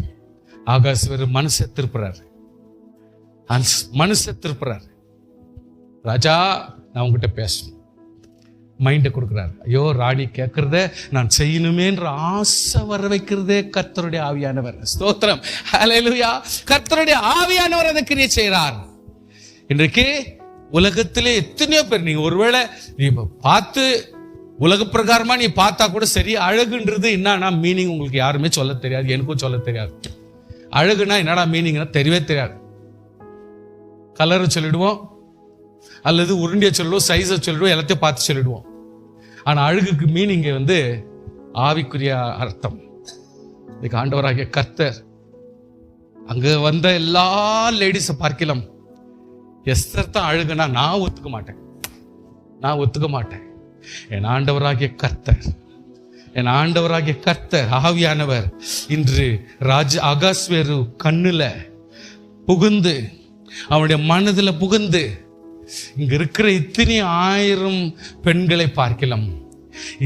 ஆகாஸ்வர் மனசை திருப்புறாரு. ராஜா, நான் உங்ககிட்ட பேசணும். மைண்டை கொடுக்குறாரு. ஐயோ, ராணி கேட்கறத நான் செய்யணுமேன்ற ஆசை வர வைக்கிறதே கர்த்தருடைய ஆவியானவர். ஸ்தோத்திரம், ஹல்லேலூயா. கர்த்தருடைய ஆவியானவர் அதை கிரியை செய்கிறார். இன்றைக்கு உலகத்திலே எத்தனையோ பேர், நீங்க ஒருவேளை நீ பார்த்து உலக பிரகாரமா நீ பார்த்தா கூட சரி, அழகுன்றது என்னன்னா மீனிங் உங்களுக்கு யாருமே சொல்ல தெரியாது, எனக்கும் சொல்ல தெரியாது. அழகுனா என்னடா மீனிங்னா தெரியவே தெரியாது. கலரை சொல்லிடுவோம், அல்லது உருண்டிய சொல்லிடுவோம், சைஸை சொல்லிடுவோம், எல்லாத்தையும் பார்த்து சொல்லிடுவோம். ஆனா அழகுக்கு மீனிங் ஆவிக்குரிய அர்த்தம். இன்னைக்கு ஆண்டவராகிய கர்த்தர் அங்க வந்த எல்லா லேடிஸை பார்க்கலாம், எஸ்தர் தான் அழகுனா நான் ஒத்துக்க மாட்டேன். என் ஆண்டவராகிய கர்த்தர் ஆவியானவர் இன்று அகாஸ்வேரு கண்ணுல புகுந்து, அவனுடைய மனதுல புகுந்து, இங்க இருக்கிற இத்தனை 1000 பெண்களை பார்க்கலாம்,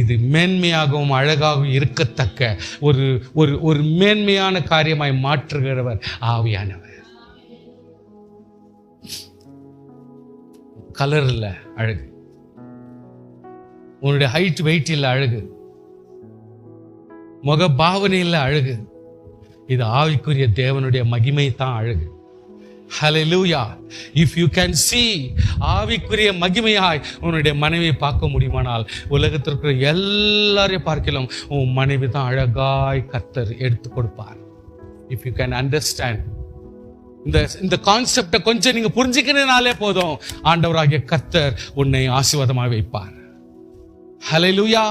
இது மேன்மையாகவும் அழகாகவும் இருக்கத்தக்க ஒரு மேன்மையான காரியமாய் மாற்றுகிறவர் ஆவியானவர். கலர் இல்ல அழகு, உன்னுடைய ஹைட் வெயிட் இல்ல அழகு, முக பாவனை இல்ல அழகு, இது ஆவிக்குரிய தேவனுடைய மகிமை தான் அழகு. ஹல்லேலூயா. இஃப் யூ கேன் see ஆவிக்குரிய மகிமையாய் உன்னுடைய மனைவியை பார்க்க முடியுமானால், உலகத்திற்கு எல்லாரையும் பார்க்கலாம் உன் மனைவி தான் அழகாய் கர்த்தர் எடுத்து கொடுப்பார். இஃப் யூ கேன் அண்டர்ஸ்டாண்ட் இந்த கான்செப்டை கொஞ்சம் நீங்க புரிஞ்சுக்கிறதுனாலே போதும், ஆண்டவராகிய கர்த்தர் உன்னை ஆசீர்வாதமாக வைப்பார். ஹல்லேலூயா.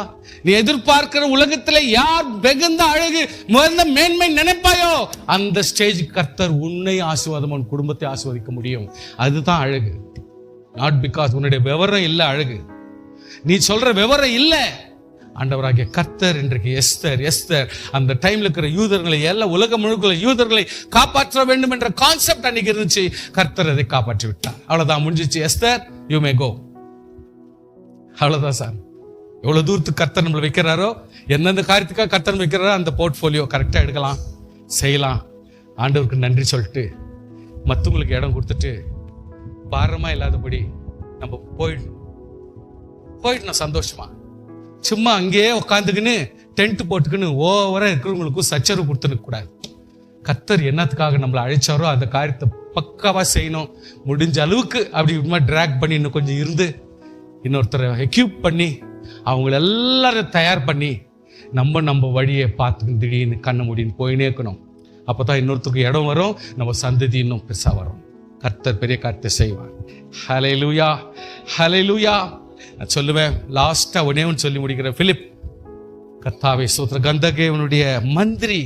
நீ எதிர்பார்க்கிற உலகத்துல யார் வெகுந்த அழகு, முதல்ல மேன்மை நினைப்பாயோ, அந்த ஸ்டேஜ் கர்த்தர் உன்னை ஆசீர்வாதம், உன் குடும்பத்தை ஆசீர்வதிக்க முடியும். அதுதான் அழகு. நாட் பிகாஸ் உன்னுடைய விவரம் இல்லை அழகு, நீ சொல்ற விவரம் இல்லை, ஆண்டவராகிய கர்த்தர் இன்றைக்கு எஸ்தர் அந்த டைம்ல இருக்கிற யூதர்களை எல்லாம் உலகம் முழுக்க யூதர்களை காப்பாற்ற வேண்டும் என்ற கான்செப்ட் அன்னைக்கு இருந்துச்சு. கர்த்தர் அதை காப்பாற்றி விட்டார். அவ்வளவுதான், முடிஞ்சிச்சு. எஸ்தர், யூ மே கோ. அவ்வளவுதான் சார். எவ்வளவு தூரத்துக்கு கர்த்தர் நம்மளை வைக்கிறாரோ, எந்தெந்த காரியத்துக்காக கர்த்தர் வைக்கிறாரோ அந்த போர்ட்ஃபோலியோ கரெக்டா எடுக்கலாம், செய்யலாம். ஆண்டவருக்கு நன்றி சொல்லிட்டு மற்றவங்களுக்கு இடம் கொடுத்துட்டு பாரமா இல்லாதபடி நம்ம போயிடணும் சந்தோஷமா. சும்மா அங்கேயே உட்காந்துக்குன்னு டென்ட் போட்டுக்குன்னு ஓவரா இருக்கிறவங்களுக்கும் சச்சரவு கொடுத்துன்னு கூடாது. கர்த்தர் என்னத்துக்காக நம்மளை அழைச்சாரோ அந்த காரியத்தை பக்காவா செய்யணும். முடிஞ்ச அளவுக்கு அப்படி டிராக் பண்ணி இன்னும் கொஞ்சம் இருந்து இன்னொருத்தரை எக்யூப் பண்ணி அவங்கள எல்லாரும் தயார் பண்ணி நம்ம வழியை பார்த்துக்கின்னு திடீர்னு கண்ண முடின்னு போயினே இருக்கணும். அப்போதான் இன்னொருத்துக்கு இடம் வரும், நம்ம சந்ததி இன்னும் பெருசா வரும். கர்த்தர் பெரிய காரியத்தை செய்வார். ஹல்லேலூயா, ஹல்லேலூயா. நான் சொல்லுவேன், லாஸ்டா ஒன்னே ஒன்று சொல்லி முடிக்கிறேன். பிலிப், கர்த்தாவே ஸ்தோத்திரம், கந்தகேவனுடைய மந்திரி,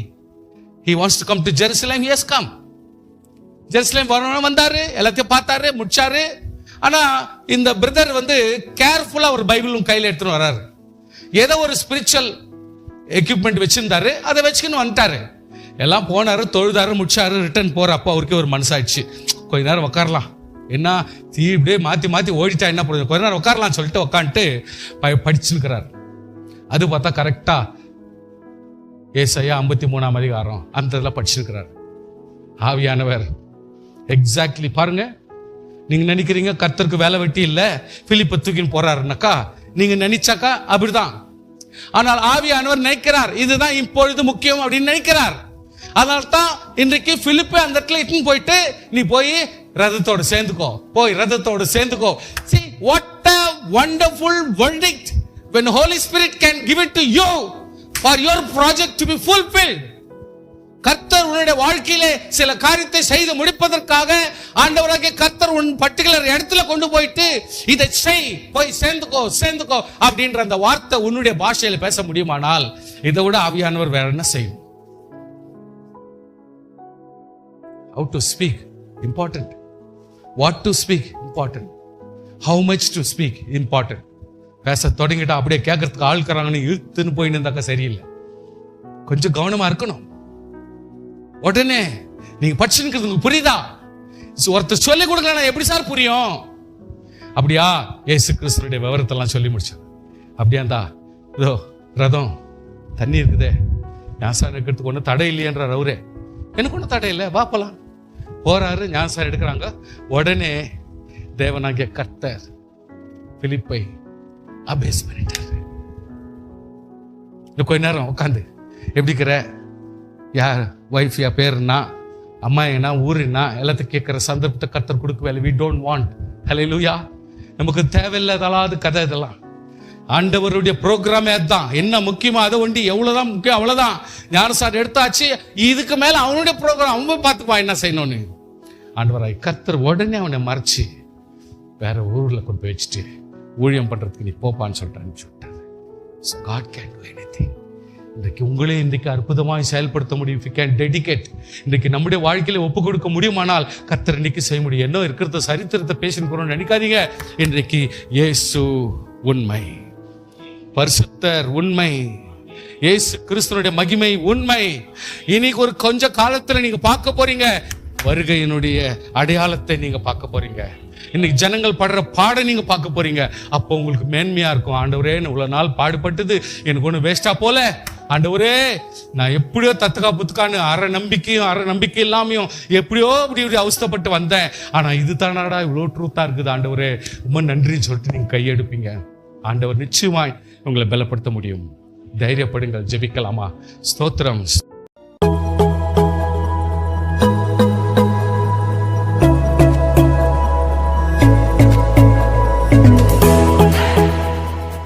he wants to come to Jerusalem. He has come. Jerusalem வரணும், வந்தாரு, எல்லாத்தையும் பார்த்தாரு, முடிச்சாரு. ஆனா இந்த பிரதர் கேர்ஃபுல்லா ஒரு பைபிளும் கையில எடுத்துன்னு வர்றாரு. ஏதோ ஒரு ஸ்பிரிச்சுவல் எக்யூப்மெண்ட் வச்சிருந்தாரு, அதை வச்சுக்கின்னு வந்துட்டாரு. எல்லாம் போனாரு, தொழுதாரு, முடிச்சாரு, ரிட்டர்ன் போறப்ப அவருக்கே ஒரு மனசாயிடுச்சு, கொஞ்ச நேரம் உட்காரலாம், என்ன இப்படியே மாத்தி ஓடிட்டா என்ன பண்ணுறது, கொஞ்ச நேரம் உட்காரலாம் சொல்லிட்டு உட்காந்துட்டு படிச்சுக்கிறார். அது பார்த்தா கரெக்டா ஏசாயா 53ஆம் அதிகாரம் அந்த இதெல்லாம் படிச்சிருக்கிறார். ஆவியானவர் எக்ஸாக்ட்லி பாருங்க, நீங்க நினைக்கிறீங்க கர்த்தருக்கு வேலை வெட்டி இல்ல, பிலிப்பை தூக்கின்னு போறாருனாக்கா நீங்க நினைச்சாக்கா அப்படிதான். ஆனால் ஆவியானவர் நினைக்கிறார் இதுதான் இப்பொழுது முக்கியம் அப்படின்னு நினைக்கிறார். அதனால்தான் இன்றைக்கு பிலிப்பை அந்த இடத்துல இட்டுன்னு போயிட்டு, நீ போய் ரதத்தோடு சேர்ந்துக்கோ, போய் ரதத்தோடு சேர்ந்துக்கோ. See what a wonderful verdict when Holy Spirit can give it to you for your project to be fulfilled. கர்த்தர் உன்னுடைய வாழ்க்கையிலே சில காரியத்தை செய்து முடிப்பதற்காக ஆண்டவராகிய கர்த்தர் உன் பர்டிகுலர் இடத்துல கொண்டு போயிட்டு இதை செய், போய் சேர்ந்துக்கோ அப்படின்ற அந்த வார்த்தை உன்னுடைய பாஷையில பேச முடியுமானால் இதை விட ஆவியானவர் வேற என்ன செய்யும்? How to speak important, what to speak important, how much to speak important. பேச தொடங்கிட்டா அப்படியே கேட்கறதுக்கு ஆள்கிறாங்கன்னு இழுத்துன்னு போயின்னு இருந்தாக்கா சரியில்லை. கொஞ்சம் கவனமா இருக்கணும். உடனே நீங்க படிச்சுக்கிறது உங்களுக்கு புரியுதா? ஒருத்தர் சொல்லி கொடுக்கலாம், எப்படி சார் புரியும்? அப்படியா, இயேசு கிறிஸ்துடைய விவரத்தெல்லாம் சொல்லி முடிச்சார். அப்படியாந்தா இதோ ரதம் தண்ணி இருக்குதே, ஞானஸ்நானம் எடுக்கிறதுக்கு ஒன்றும் தடை இல்லையன்றார் அவரே. எனக்கு ஒன்றும் தடை இல்லை, வா போலாம். போறாரு, ஞானஸ்நானம் எடுக்கிறாங்க. உடனே தேவனாகிய கர்த்தர் பிலிப்பை அபேஸ் பண்ணிட்டாரு. கொஞ்ச நேரம் உட்காந்து எப்படி இருக்கிற, யார் ஒய்ஃப், யா பேருன்னா, அம்மா என்ன, ஊர் என்ன, எல்லாத்தையும் கேட்கிற சந்தர்ப்பத்தை கர்த்தர் கொடுக்கவே. we don't want. ஹல்லேலூயா. நமக்கு தேவையில்லாத கதை இதெல்லாம். ஆண்டவருடைய ப்ரோக்ராமே அதுதான். என்ன முக்கியமோ அதை ஒண்டி, எவ்வளவுதான் முக்கியம் அவ்வளவுதான். ஞானஸ்நானம் எடுத்தாச்சு, இதுக்கு மேல அவனுடைய ப்ரோக்ராம் அவன் பார்த்துப்பா என்ன செய்யணும்னு. ஆண்டவராய் கர்த்தர் உடனே அவனை மறைச்சு வேற ஊர்ல கொண்டு போய் வச்சுட்டு ஊழியம் பண்றதுக்கு நீ போப்பான்னு சொல்லிட்டு அனுப்பிச்சு விட்டாரு. So God can do anything. இன்றைக்கு உங்களே இன்றைக்கு அற்புதமாய் செயல்படுத்த முடியும். If you can dedicate, இன்றைக்கு நம்முடைய வாழ்க்கையில ஒப்பு கொடுக்க முடியுமானால் கர்த்தர் இன்னைக்கு செய்ய முடியும். என்ன இருக்கிறத சரித்திரத்தை பேசணும் நினைக்காதீங்க. இன்றைக்கு இயேசு உண்மை, பரிசுத்தர் உண்மை, இயேசு கிறிஸ்துனுடைய மகிமை உண்மை. இன்னைக்கு ஒரு கொஞ்ச காலத்துல நீங்க பார்க்க போறீங்க, வருகையினுடைய அடையாளத்தை நீங்க பார்க்க போறீங்க. இன்னைக்கு ஜனங்கள் படுற பாட நீங்க பார்க்க போறீங்க. அப்போ உங்களுக்கு மேன்மையா இருக்கும். ஆண்டவரே, இவ்வளவு நாள் பாடுபட்டது எனக்கு ஒண்ணு வேஸ்டா போல. ஆண்டவரே, நான் எப்படியோ தத்துக்காப்புத்துக்கான்னு அரை நம்பிக்கை இல்லாமையும் எப்படியோ இப்படி அவஸ்தைப்பட்டு வந்தேன். ஆனா இது தானாடா இவ்வளோ ட்ரூத்தா இருக்குது. ஆண்டவரே ரொம்ப நன்றின்னு சொல்லிட்டு நீங்க கையெடுப்பீங்க. ஆண்டவர் நிச்சயமாய் உங்களை பலப்படுத்த முடியும். தைரியப்படுங்கள். ஜெபிக்கலாமா? ஸ்தோத்திரம்.